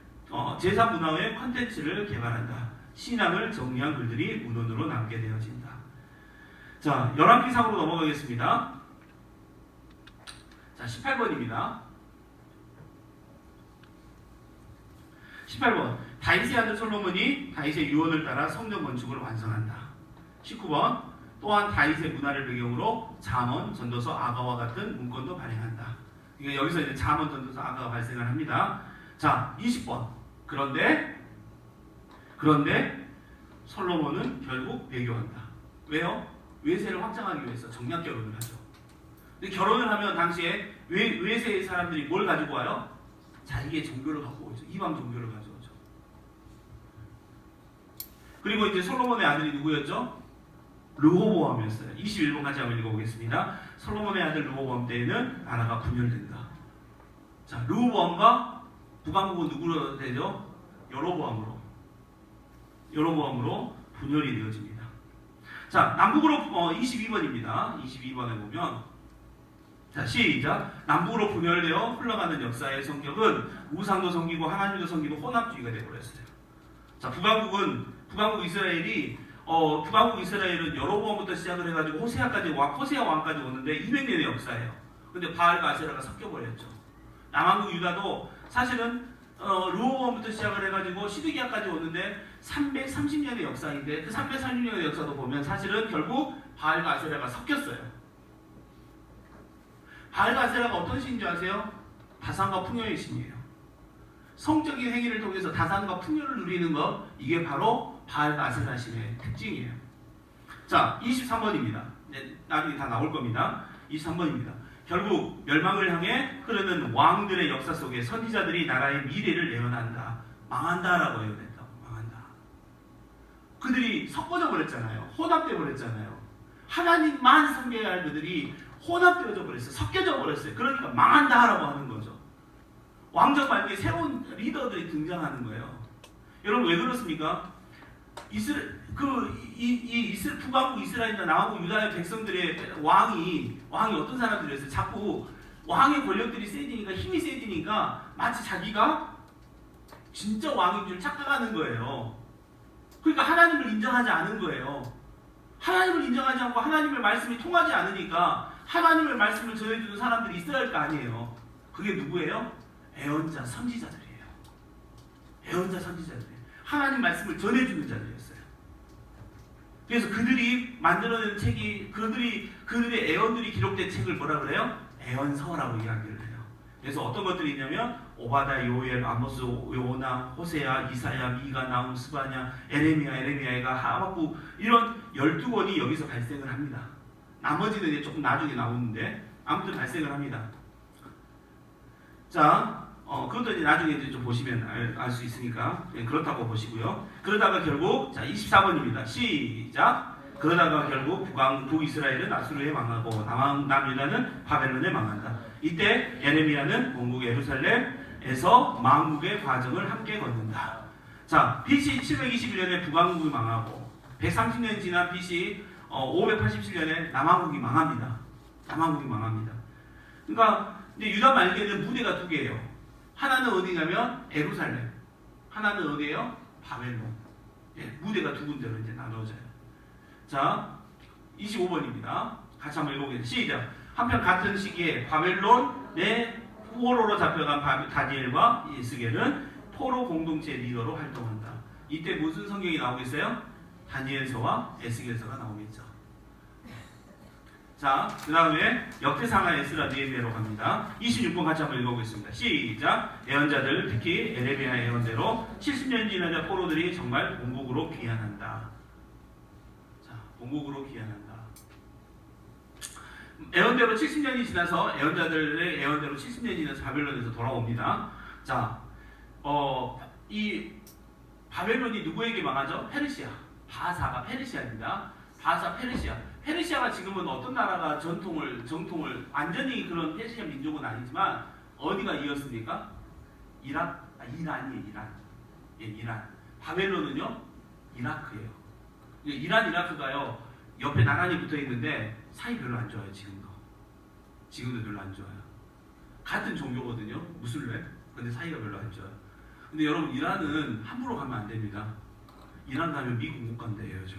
제사 문화의 컨텐츠를 개발한다. 신앙을 정리한 글들이 문헌으로 남게 되어진다. 자, 열왕기상으로 넘어가겠습니다. 자, 18번입니다. 18번. 다윗의 아들 솔로몬이 다윗의 유언을 따라 성전 건축을 완성한다. 19번. 또한 다윗의 문화를 배경으로 잠언, 전도서, 아가와 같은 문건도 발행한다. 그러니까 여기서 이제 잠언, 전도서, 아가가 발생을 합니다. 자, 20번. 그런데 솔로몬은 결국 배교한다. 왜요? 외세를 확장하기 위해서 정략 결혼을 하죠. 근데 결혼을 하면 당시에 외세의 사람들이 뭘 가지고 와요? 자기의 종교를 갖고 오죠. 이방 종교를 가져오죠. 그리고 이제 솔로몬의 아들이 누구였죠? 르호보암이었어요. 21번까지 한번 읽어보겠습니다. 솔로몬의 아들 르호보암 때에는 나라가 분열된다. 자, 르호보암과 북왕국은 누구로 되죠? 여로보암으로 분열이 되어집니다. 자, 남북으로 22번입니다. 22번에 보면 자, 시작. 남북으로 분열되어 흘러가는 역사의 성격은 우상도 섬기고 하나님도 섬기고 혼합주의가 되어버렸어요. 자, 북왕국 이스라엘은 여로보암부터 시작을 해가지고 호세아 왕까지 오는데 200년의 역사예요. 근데 바알과 아세라가 섞여버렸죠. 남왕국 유다도 사실은 르호보암부터 시작을 해가지고 시드기야까지 오는데 330년의 역사인데 그 330년의 역사도 보면 사실은 결국 바알과 아세라가 섞였어요. 바알과 아세라가 어떤 신인 줄 아세요? 다산과 풍요의 신이에요. 성적인 행위를 통해서 다산과 풍요를 누리는 것, 이게 바로 바알과 아세라 신의 특징이에요. 자, 23번입니다. 나중에 다 나올 겁니다. 23번입니다. 결국 멸망을 향해 흐르는 왕들의 역사 속에 선지자들이 나라의 미래를 예언한다. 망한다라고 예언했다고. 망한다. 그들이 섞어져 버렸잖아요. 혼합돼 버렸잖아요. 하나님만 섬겨야 할 그들이 혼합되어져 버렸어요. 섞여져 버렸어요. 그러니까 망한다라고 하는 거죠. 왕정 말기에 새로운 리더들이 등장하는 거예요. 여러분 왜 그렇습니까? 북왕국 이스라엘이나 남왕국 유다의 백성들의 왕이 어떤 사람들이었어요? 자꾸 왕의 권력들이 세지니까 힘이 세지니까 마치 자기가 진짜 왕인 줄 착각하는 거예요. 그러니까 하나님을 인정하지 않은 거예요. 하나님을 인정하지 않고 하나님의 말씀이 통하지 않으니까 하나님의 말씀을 전해주는 사람들이 있어야 할 거 아니에요. 그게 누구예요? 애언자 선지자들이에요. 애언자 선지자들이에요. 하나님 말씀을 전해주는 자들이었어요. 그래서 그들이 만들어낸 책이 그들의 애언들이 기록된 책을 뭐라 그래요? 애언서라고 이야기를 해요. 그래서 어떤 것들이 있냐면 오바다, 요엘, 아모스, 요나, 호세야, 이사야, 미가, 나훔, 스바냐, 에레미야가 하박국 이런 12권이 여기서 발생을 합니다. 나머지는 이제 조금 나중에 나오는데 아무튼 발생을 합니다. 자, 그것도 이제 나중에 이제 좀 보시면 알 수 있으니까 그렇다고 보시고요. 그러다가 결국 자 24번입니다. 시작. 그러다가 결국 북이스라엘은 아수르에 망하고 남유다는 바벨론에 망한다. 이때 에레미야는 본국 예루살렘에서 망국의 과정을 함께 걷는다. 자, BC 721년에 북왕국이 망하고 130년 지난 BC 587년에 남왕국이 망합니다. 남왕국이 망합니다. 그러니까 이제 유다 말기에는 무대가 두 개예요. 하나는 어디냐면 예루살렘, 하나는 어디예요? 바벨론. 예, 무대가 두 군데로 이제 나눠져요. 자, 25번입니다. 같이 한번 읽어보겠습니다. 시작. 한편 같은 시기에 바벨론의 포로로 잡혀간 다니엘과 에스겔은 포로 공동체 리더로 활동한다. 이때 무슨 성경이 나오겠어요? 다니엘서와 에스겔서가 나오겠죠. 자, 그 다음에 역대상하 에스라 느헤미야로 갑니다. 26번 같이 한번 읽어보겠습니다. 시작. 예언자들 특히 에레미야 예언대로 70년 지나자 포로들이 정말 본국으로 귀환한다. 자, 본국으로 귀환한다. 예언대로 70년이 지나서 예언자들의 예언대로 70년이 지나서 바벨론에서 돌아옵니다. 자, 이 바벨론이 누구에게 망하죠? 페르시아. 바사가 페르시아입니다. 바사 페르시아. 페르시아가 지금은 어떤 나라가 정통을 완전히 그런 페르시아 민족은 아니지만 어디가 이었습니까? 이란이에요. 이란. 예, 이란. 바벨론은요 이라크예요. 이라크가요 옆에 나란히 붙어 있는데 사이 별로 안 좋아요. 지금도 별로 안 좋아요. 같은 종교거든요. 무슬림. 근데 사이가 별로 안 좋아요. 근데 여러분 이란은 함부로 가면 안 됩니다. 이란 가면 미국 못 간대요. 저.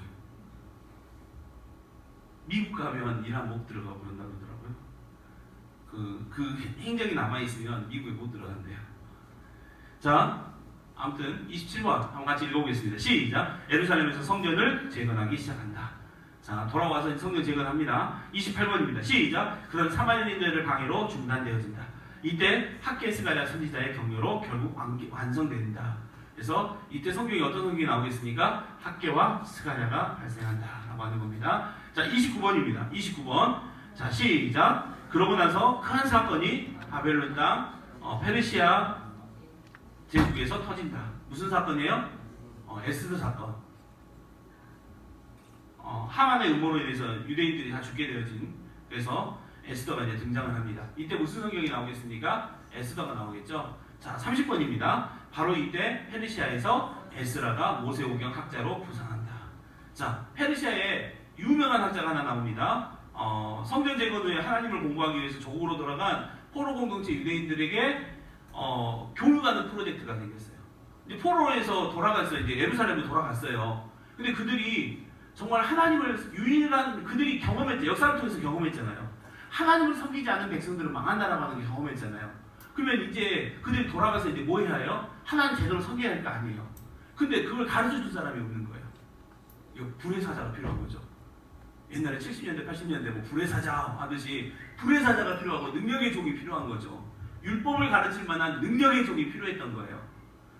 미국 가면 이란 못 들어가고 그런다고 그러더라고요. 그 행적이 남아있으면 미국에 못 들어간대요. 자, 아무튼 27번 한번 같이 읽어보겠습니다. 시작. 예루살렘에서 성전을 재건하기 시작한다. 자, 돌아와서 성전 재건합니다. 28번입니다. 시작. 그런 사마리아인들을 방해로 중단되어진다. 이때 학개스가랴 선지자의 격려로 결국 완성된다. 그래서 이때 성경이 어떤 성경이 나오겠습니까? 학개와 스가랴가 발생한다라고 하는 겁니다. 자, 29번입니다. 29번. 자, 시작. 그러고 나서 큰 사건이 바벨론 땅 페르시아 제국에서 터진다. 무슨 사건이에요? 에스더 사건. 하만의 음모로 인해서 유대인들이 다 죽게 되어진. 그래서 에스더가 이제 등장을 합니다. 이때 무슨 성경이 나오겠습니까? 에스더가 나오겠죠. 자, 30번입니다. 바로 이때 페르시아에서 에스라가 모세오경 학자로 부상한다. 자, 페르시아에 유명한 학자가 하나 나옵니다. 성전 재건 후에 하나님을 공부하기 위해서 조국으로 돌아간 포로 공동체 유대인들에게 교육하는 프로젝트가 생겼어요. 이제 포로에서 돌아갔어요. 이제 예루살렘으로 돌아갔어요. 근데 그들이 정말 하나님을 유일한 그들이 경험했죠. 역사를 통해서 경험했잖아요. 하나님을 섬기지 않은 백성들은 망한다라고 하는 게 경험했잖아요. 그러면 이제 그들이 돌아가서 이제 뭐 해야 해요? 하나님 제대로 섬겨야 할 거 아니에요. 근데 그걸 가르쳐 줄 사람이 없는 거예요. 이거 불의 사자가 필요한 거죠. 옛날에 70년대, 80년대 뭐 불의 사자 하듯이 불의 사자가 필요하고 능력의 종이 필요한 거죠. 율법을 가르칠 만한 능력의 종이 필요했던 거예요.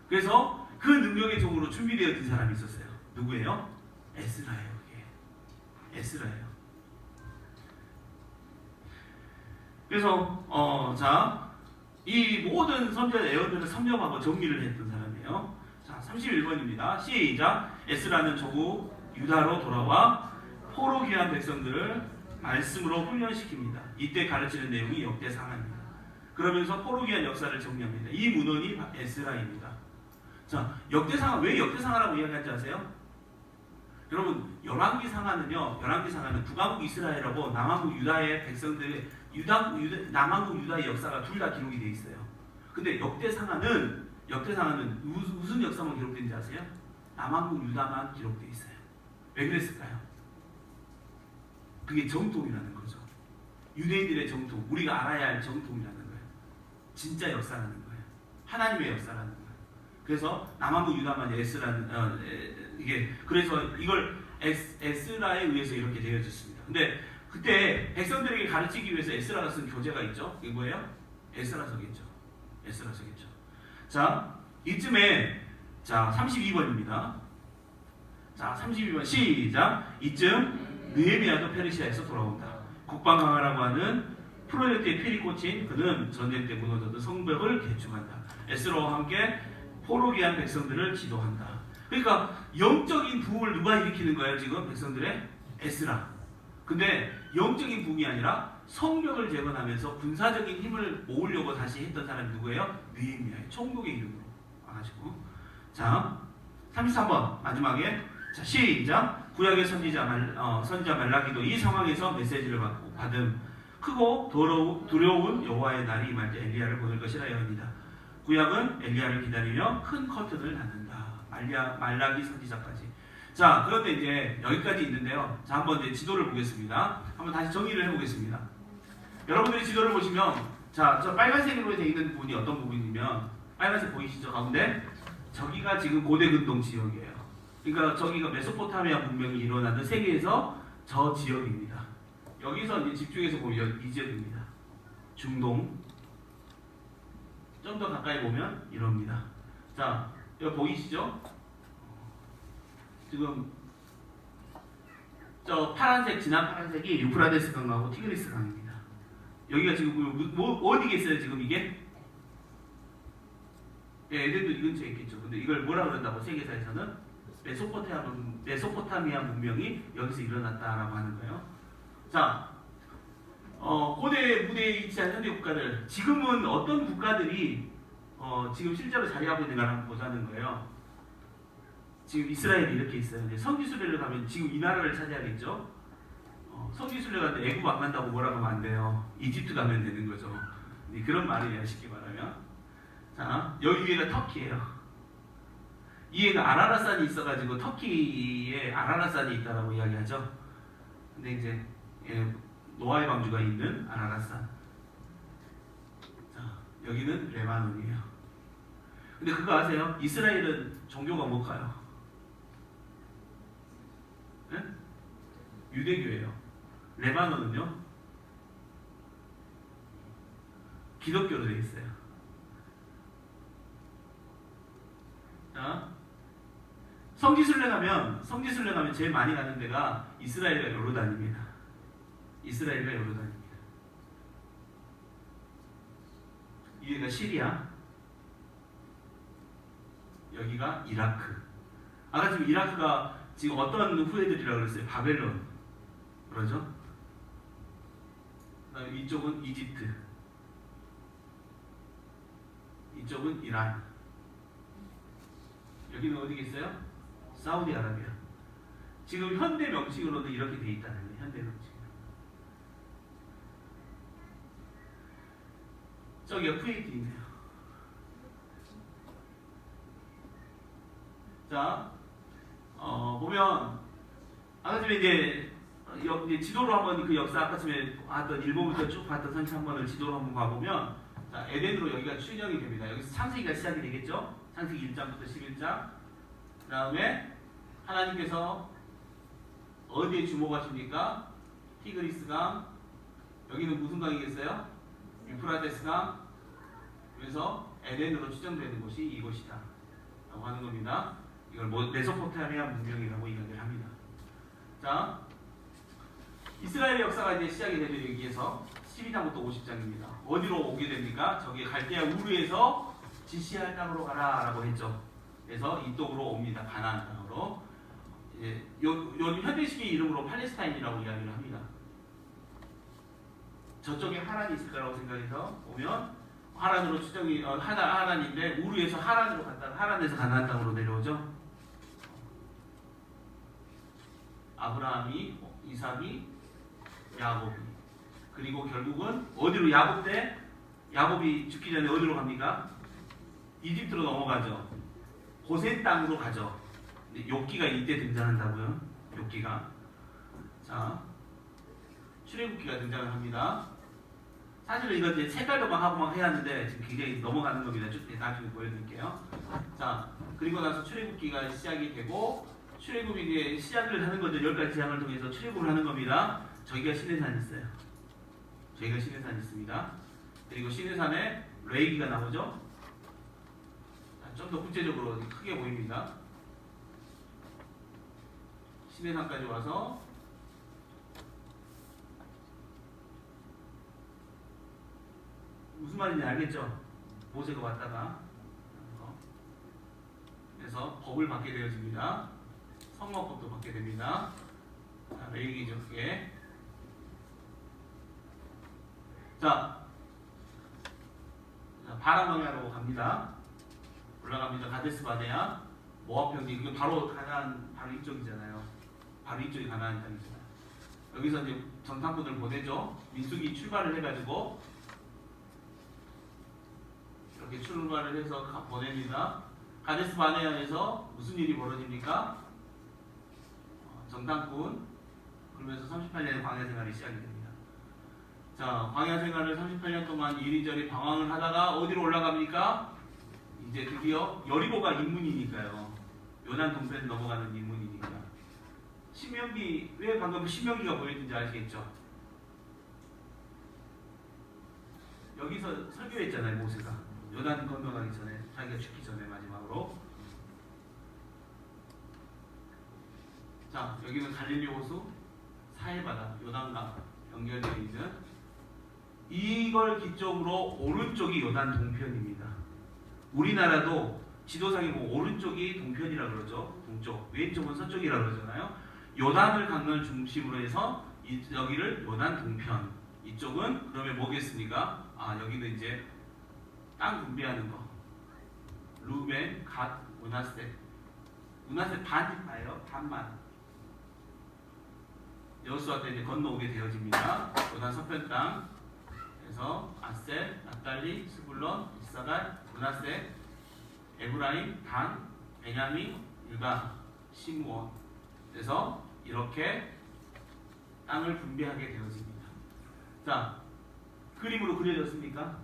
그래서 그 능력의 종으로 준비되어진 사람이 있었어요. 누구예요? 에스라예요. 에스라예요. 그래서 이 모든 선지자 예언들을 섭렵하고 정리를 했던 사람이에요. 자, 31번입니다. 시작. 에스라는 조국 유다로 돌아와 포로 귀한 백성들을 말씀으로 훈련시킵니다. 이때 가르치는 내용이 역대상하입니다. 그러면서 포로 귀한 역사를 정리합니다. 이 문헌이 에스라입니다. 자, 역대상하 왜 역대상하라고 이야기하지 아세요? 여러분, 열왕기상하는 북왕국 이스라엘하고 남왕국 유다의 백성들의 남왕국 유다의 역사가 둘 다 기록이 돼 있어요. 근데 역대상하는 무슨 역사만 기록된지 아세요? 남왕국 유다만 기록돼 있어요. 왜 그랬을까요? 그게 정통이라는 거죠. 유대인들의 정통, 우리가 알아야 할 정통이라는 거예요. 진짜 역사라는 거예요. 하나님의 역사라는 거예요. 그래서 남왕국 유다만 그래서 이걸 에스라에 의해서 이렇게 되어졌습니다. 근데 그때 백성들에게 가르치기 위해서 에스라가 쓴 교재가 있죠. 이게 뭐예요? 에스라서겠죠. 자, 이쯤에 32번입니다. 자, 32번 시작. 이쯤 느헤미야도 페르시아에서 돌아온다. 국방 강화라고 하는 프로젝트에 필이 꽂힌 그는 전쟁 때 무너졌던 성벽을 개축한다. 에스라와 함께 포로 귀한 백성들을 지도한다. 그러니까 영적인 부흥을 누가 일으키는 거예요? 지금 백성들의 에스라. 근데 영적인 부흥이 아니라 성벽을 재건하면서 군사적인 힘을 모으려고 다시 했던 사람이 누구예요? 느헤미야예요. 총독의 이름으로 와가지고. 자, 33번 마지막에 자 시작. 구약의 선지자 말라기도 이 상황에서 메시지를 받음. 크고 두려운 여호와의 날이 임할 때 엘리야를 보낼 것이라 예언이다. 구약은 엘리야를 기다리며 큰 커튼을 닫는다. 말라기 선지자까지. 자, 그런데 이제 여기까지 있는데요. 자, 한번 이제 지도를 보겠습니다. 한번 다시 정리를 해보겠습니다. 여러분들이 지도를 보시면, 자, 저 빨간색으로 되어 있는 부분이 어떤 부분이면, 빨간색 보이시죠? 가운데? 저기가 지금 고대 근동 지역이에요. 그러니까 저기가 메소포타미아 문명이 일어나는 세계에서 저 지역입니다. 여기서 이제 집중해서 보면 이 지역입니다. 중동. 좀 더 가까이 보면 이럽니다. 자, 여기 보이시죠? 지금 저 파란색, 진한 파란색이 유프라데스 강하고 티그리스 강입니다. 여기가 지금 어디겠어요? 지금 이게? 예, 에덴도 이 근처에 있겠죠. 근데 이걸 뭐라 그런다고 세계사에서는 메소포타미아 문명이 여기서 일어났다라고 하는 거예요. 자, 고대 무대에 위치한 현대 국가들, 지금은 어떤 국가들이 지금 실제로 자리하고 있는가 한번 보자는 거예요. 지금 이스라엘이 이렇게 있어요. 성지순례를 가면 지금 이 나라를 차지하겠죠. 성지순례 가는데 애국 안 간다고 뭐라고 하면 안 돼요. 이집트 가면 되는 거죠. 그런 말이에요. 쉽게 말하면. 자, 여기 위에가 터키예요. 이해가 아라라산이 있어가지고 터키에 아라라산이 있다라고 이야기하죠. 근데 이제 노아의 방주가 있는 아라라산. 자, 여기는 레바논이에요. 근데 그거 아세요? 이스라엘은 종교가 뭘까요? 네? 유대교예요. 레바논은요? 기독교로 되어 있어요. 자, 성지순례 가면 제일 많이 가는 데가 이스라엘과 요르단입니다. 여기가 시리아, 여기가 이라크. 아까 지금 이라크가 지금 어떤 후예들이라고 그랬어요? 바벨론. 그러죠? 그다음에 이쪽은 이집트, 이쪽은 이란. 여기는 어디겠어요? 사우디아라비아. 지금 현대 명칭으로는 이렇게 돼 있다는 거예요. 현대 명칭. 저기가 쿠웨이트 있네요. 자, 보면 아까 전에 이제 지도로 한번 그 역사 아까 전에 봤던 일본부터 쭉 봤던 선지 한번을 지도로 한번 봐보면, 자, 에덴으로 여기가 출정이 됩니다. 여기서 창세기가 시작이 되겠죠. 창세기 1장부터 11장. 그 다음에 하나님께서 어디에 주목하십니까? 티그리스강. 여기는 무슨 강이겠어요? 유프라데스강. 그래서 에덴으로 추정되는 곳이 이곳이다 라고 하는 겁니다. 이걸 메소포타미아 문명이라고 이야기를 합니다. 자, 이스라엘의 역사가 이제 시작이 되죠. 여기에서 12장부터 50장입니다. 어디로 오게 됩니까? 저기 갈대아 우르에서 지시할 땅으로 가라라고 했죠. 그래서 이쪽으로 옵니다. 가나안 땅으로. 이제 요 현대식의 이름으로 팔레스타인이라고 이야기를 합니다. 저쪽에 하란이 있을 거라고 생각해서 오면 하란으로 추정이 하란인데 우르에서 하란으로 갔다가 하란에서 가나안 땅으로 내려오죠. 아브라함이, 이삭이, 야곱이. 그리고 결국은 어디로 야곱이 죽기 전에 어디로 갑니까? 이집트로 넘어가죠. 고센 땅으로 가죠. 욥기가 이때 등장한다고요. 욥기가. 자, 출애굽기가 등장을 합니다. 사실은 이거 이제 색깔도 막 하고 막 해야 하는데 지금 굉장히 넘어가는 겁니다. 쭉 나중에 보여드릴게요. 자, 그리고 나서 출애굽기가 시작이 되고 출애굽이 이제 시작을 하는 거죠. 10가지 재앙을 통해서 출애굽을 하는 겁니다. 저기가 시내산이 있어요. 저희가 시내산이 있습니다. 그리고 시내산에 레이기가 나오죠. 좀 더 구체적으로 크게 보입니다. 시내산까지 와서 무슨 말인지 알겠죠? 모세가 왔다가 그래서 법을 받게 되어집니다. 성막법도 받게 됩니다. 자, 레이기죠 그게. 자, 바람 방향으로 갑니다. 올라갑니다. 가데스 바네아, 모압 평지. 이거 바로 가나안 바로 이쪽이잖아요. 바로 이쪽이 가나안 땅이잖아요. 여기서 이제 정탐꾼을 보내죠. 민수기 출발을 해가지고 이렇게 출발을 해서 보냅니다. 가데스 바네아에서 무슨 일이 벌어집니까? 정탐꾼 그러면서 38년의 광야 생활이 시작이 됩니다. 자, 광야 생활을 38년 동안 이리저리 방황을 하다가 어디로 올라갑니까? 이제 드디어 여리고가 인문이니까요. 요단 동편 넘어가는 인문이니까. 신명기, 왜 방금 신명기가 보였는지 아시겠죠? 여기서 설교했잖아요, 모세가. 요단 건너가기 전에, 자기가 죽기 전에 마지막으로. 자, 여기는 갈릴리 호수, 사해바다, 요단강 연결되어 있는 이걸 기점으로 오른쪽이 요단 동편입니다. 우리나라도 지도상에 보면 오른쪽이 동편이라 그러죠. 동쪽, 왼쪽은 서쪽이라 그러잖아요. 요단을 강을 중심으로 해서 여기를 요단 동편. 이쪽은 그러면 뭐겠습니까? 아, 여기는 이제 땅 분배하는 거. 루벤, 갓, 므낫세. 므낫세 반이에요. 반만. 여호수아 때 이제 건너오게 되어집니다. 요단 서편 땅. 그래서 아셀, 납달리, 스불론, 이사갈, 므낫세, 에브라임, 단, 베냐민, 유다, 시므온. 그래서 이렇게 땅을 분배하게 되어집니다. 자, 그림으로 그려졌습니까?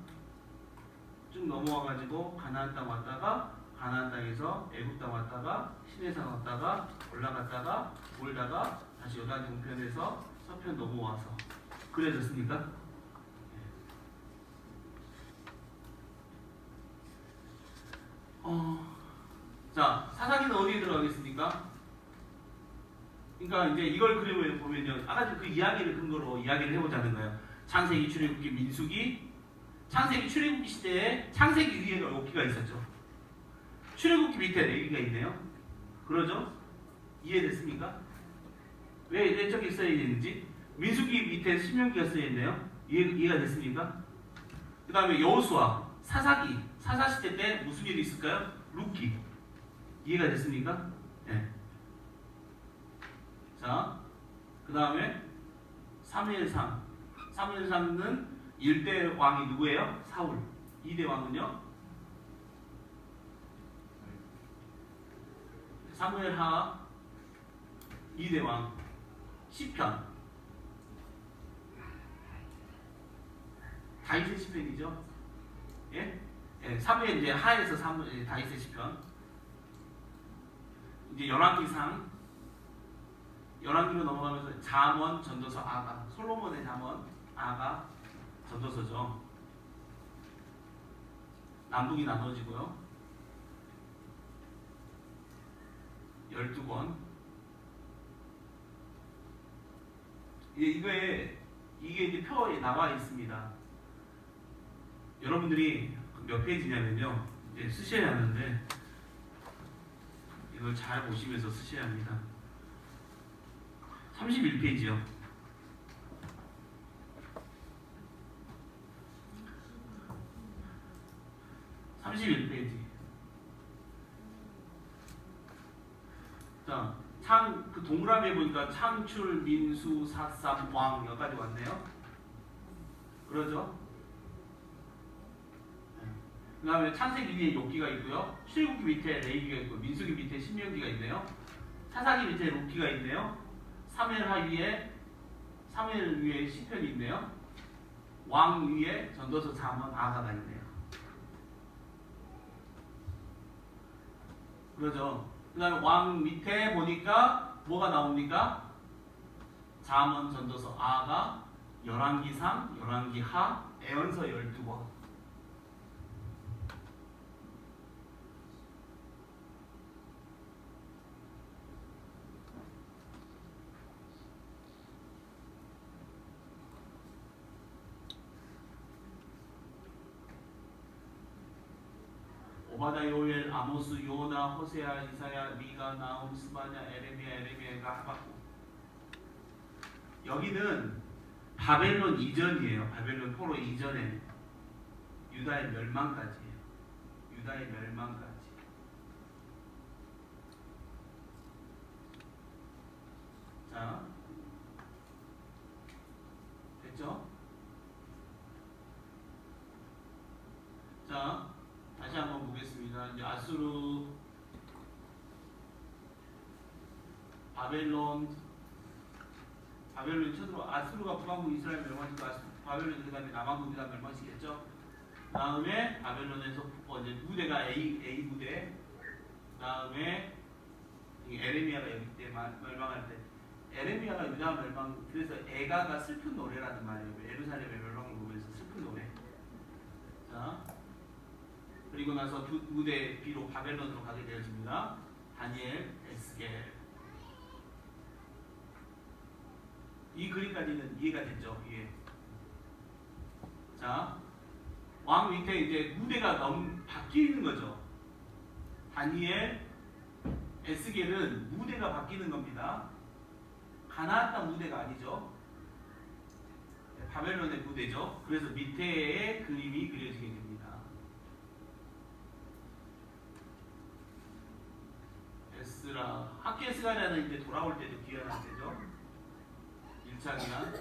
쭉 넘어와가지고 가나안 땅 왔다가 가나안 땅에서 애굽 땅 왔다가 시내산 왔다가 올라갔다가 돌다가 다시 요단 동편에서 서편 넘어와서 그려졌습니까? 자, 사사기는 어디에 들어가겠습니까? 그러니까 이제 이걸 그림을 보면요, 아까 그 이야기를 근거로 이야기를 해보자는 거예요. 창세기, 출애굽기, 민수기. 창세기, 출애굽기 시대에 창세기 위에 욥기가 있었죠. 출애굽기 밑에 레위기가 있네요. 그러죠? 이해됐습니까? 왜 저기 써야 되는지. 민수기 밑에 신명기가 써야 있네요. 이해가 됐습니까? 그 다음에 여호수아, 사사기, 사사시대 때 무슨 일이 있을까요? 룻기. 이해가 됐습니까? 네. 자, 그 다음에 사무엘상. 사무엘상은 1대 왕이 누구예요? 사울. 2대 왕은요? 사무엘하 2대 왕. 시편. 다윗의 시편이죠. 예? 예, 사무엘 이제 하에서 다윗의 시편. 이제 열왕기상. 열왕기로 넘어가면서 잠언, 전도서, 아가. 솔로몬의 잠언, 아가, 전도서죠. 남북이 나눠지고요. 12권. 이거에 이게 이제 표에 나와 있습니다. 여러분들이 몇 페이지냐면요. 이제 쓰셔야 하는데 이걸 잘 보시면서 쓰셔야 합니다. 31페이지요. 31페이지. 자, 그 동그라미에 보니까 창출, 민수, 사삼, 왕 여기까지 왔네요. 그러죠? 그 다음에 창세기 위에 욥기가 있고요. 출애굽기 밑에 레위기가 있고, 민수기 밑에 신명기가 있네요. 사사기 밑에 룻기가 있네요. 사무엘 위에 시편이 있네요. 왕 위에 전도서, 잠언, 아가가 있네요. 그러죠? 그 다음에 왕 밑에 보니까 뭐가 나옵니까? 잠언, 전도서, 아가, 열왕기상, 열왕기하, 에언서 12권. 오바다, 요엘, 아모스, 요나, 호세아, 이사야, 미가, 나움, 스바냐, 에레미야가 하박국. 여기는 바벨론 이전이에요. 바벨론 포로 이전에 유다의 멸망까지예요. 유다의 멸망까지. 자, 됐죠? 자, 다시 한번 보겠습니다. 이제 아수르, 바벨론이 쳐들어. 아수르가 북왕국 이스라엘 멸망시키고 바벨론이 그 다음에 남왕국 유다 멸망시켰죠. 다음에 바벨론에서 이제 무대가 A 무대. 다음에 에레미야가 여기 때 멸망할 때 에레미야가 유다 멸망. 그래서 애가가 슬픈 노래라는 말이에요. 예루살렘의 멸망을 보면서 슬픈 노래. 자, 그리고 나서 두 무대 B로 바벨론으로 가게 되어집니다. 다니엘, 에스겔. 이 그림까지는 이해가 됐죠? 예. 자, 왕 밑에 이제 무대가 바뀌는 거죠. 다니엘, 에스겔은 무대가 바뀌는 겁니다. 가나안 땅 무대가 아니죠. 바벨론의 무대죠. 그래서 밑에의 그림이 그려지게 됩니다. 에스라, 학개스가랴는 이제 돌아올 때도 귀환할 때죠. 1차 귀환.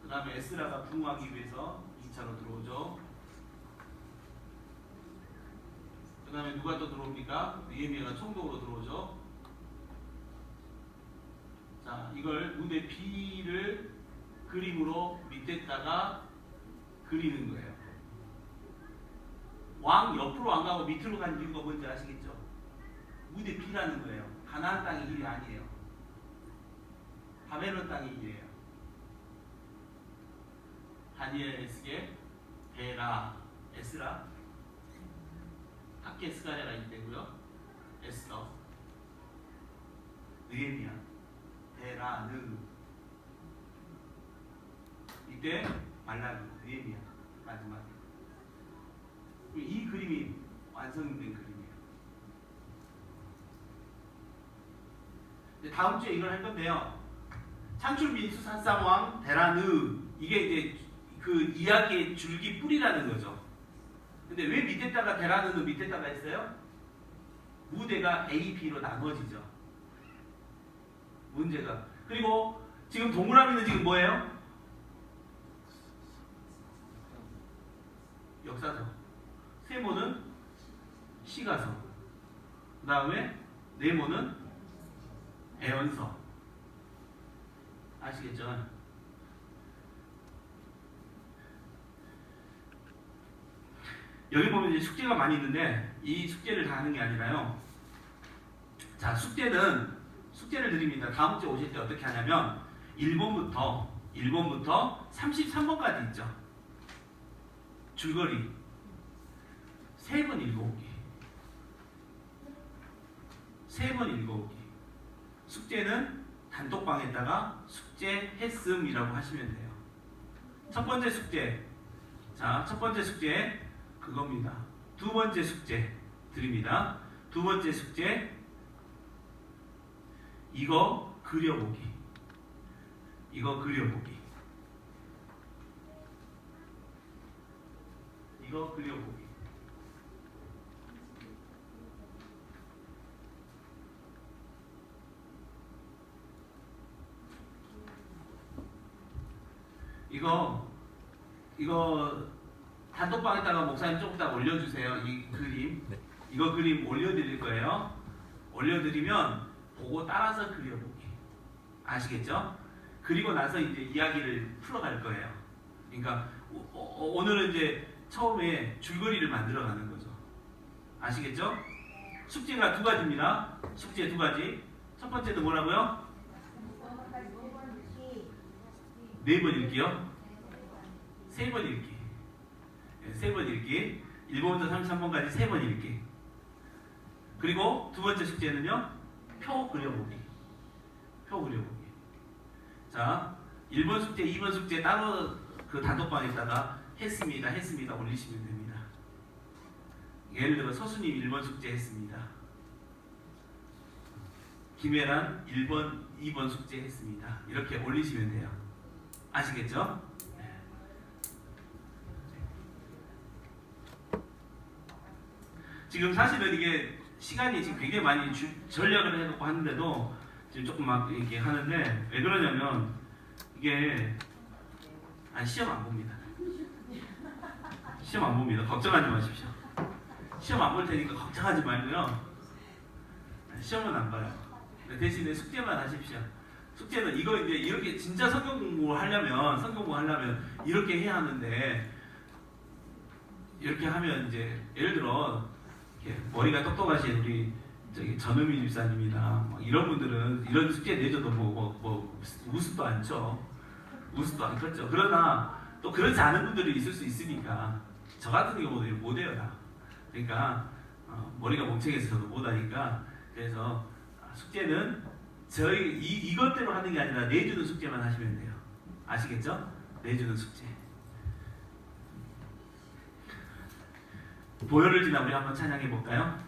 그 다음에 에스라가 부흥하기 위해서 2차로 들어오죠. 그 다음에 누가 또 들어옵니까? 느헤미야가 총독으로 들어오죠. 자, 이걸 무대 B를 그림으로 밑에다가 그리는 거예요. 왕 옆으로 안 가고 밑으로 간 이유가 뭔지 아시겠죠? 무대 B라는 거예요. 가나안 땅이 길이 아니에요. 바벨론 땅이 길이에요. 다니엘, 에스겔, 베라, 에스라, 학개스가랴가 이때고요. 에스더, 느헤미야, 베라, 이때 말라기, 느헤미야 마지막에. 이 그림이 완성된 그림이에요. 다음 주에 이걸 할 건데요. 창출, 민수, 산상왕, 베라느, 이게 이제 그 이야기의 줄기 뿌리라는 거죠. 근데 왜 밑에다가 베라느는 밑에다가 했어요? 무대가 A, B로 나눠지죠. 문제가. 그리고 지금 동그라미는 지금 뭐예요? 역사서. 세모는 시가서. 그 다음에 네모는 애언서. 아시겠죠? 여기 보면 이제 숙제가 많이 있는데 이 숙제를 다 하는 게 아니라요. 자, 숙제를 드립니다. 다음 주에 오실 때 어떻게 하냐면 1번부터 33번까지 있죠. 줄거리 3번 읽어오기. 3번 읽어오기. 숙제는 단톡방에다가 숙제했음이라고 하시면 돼요. 첫 번째 숙제. 자, 첫 번째 숙제 그겁니다. 두 번째 숙제 드립니다. 두 번째 숙제 이거 그려보기. 이거 그려보기. 이거 그려보기. 이거 단톡방에다가 목사님 조금 이따 올려주세요. 이 그림. 네. 이거 그림 올려드릴 거예요. 올려드리면 보고 따라서 그려보기. 아시겠죠? 그리고 나서 이제 이야기를 풀어갈 거예요. 그러니까 오늘은 이제 처음에 줄거리를 만들어가는 거죠. 아시겠죠? 숙제가 두 가지입니다. 숙제 두 가지. 첫 번째는 뭐라고요? 네 번 읽기요? 세 번 읽기. 세 번 읽기. 1번부터 33번까지 세 번 읽기. 그리고 두 번째 숙제는요. 표 그려보기. 표 그려보기. 자, 1번 숙제, 2번 숙제 따로 그 단톡방에다가 했습니다 올리시면 됩니다. 예를 들어 서수님 1번 숙제 했습니다. 김혜란 1번, 2번 숙제 했습니다. 이렇게 올리시면 돼요. 아시겠죠? 지금 사실은 이게 시간이 지금 굉장히 많이 전략을 해놓고 하는데도 지금 조금 막 이렇게 하는데 왜 그러냐면 이게 시험 안 봅니다. 시험 안 봅니다. 걱정하지 마십시오. 시험 안 볼 테니까 걱정하지 말고요. 시험은 안 봐요. 대신에 숙제만 하십시오. 숙제는 이거 이제 이렇게 진짜 성경 공부하려면 이렇게 해야 하는데 이렇게 하면 이제 예를 들어 이렇게 머리가 똑똑하신 우리 전은미 집사님이나 이런 분들은 이런 숙제 내줘도 뭐 우습도 않죠. 우습도 않겠죠. 그러나 또 그렇지 않은 분들이 있을 수 있으니까 저 같은 경우는 못해요 다. 그러니까 머리가 멍청해서 저도 못하니까 그래서 숙제는 저희 이것대로 하는 게 아니라 내주는 숙제만 하시면 돼요. 아시겠죠? 내주는 숙제. 보혈을 지나 우리 한번 찬양해 볼까요?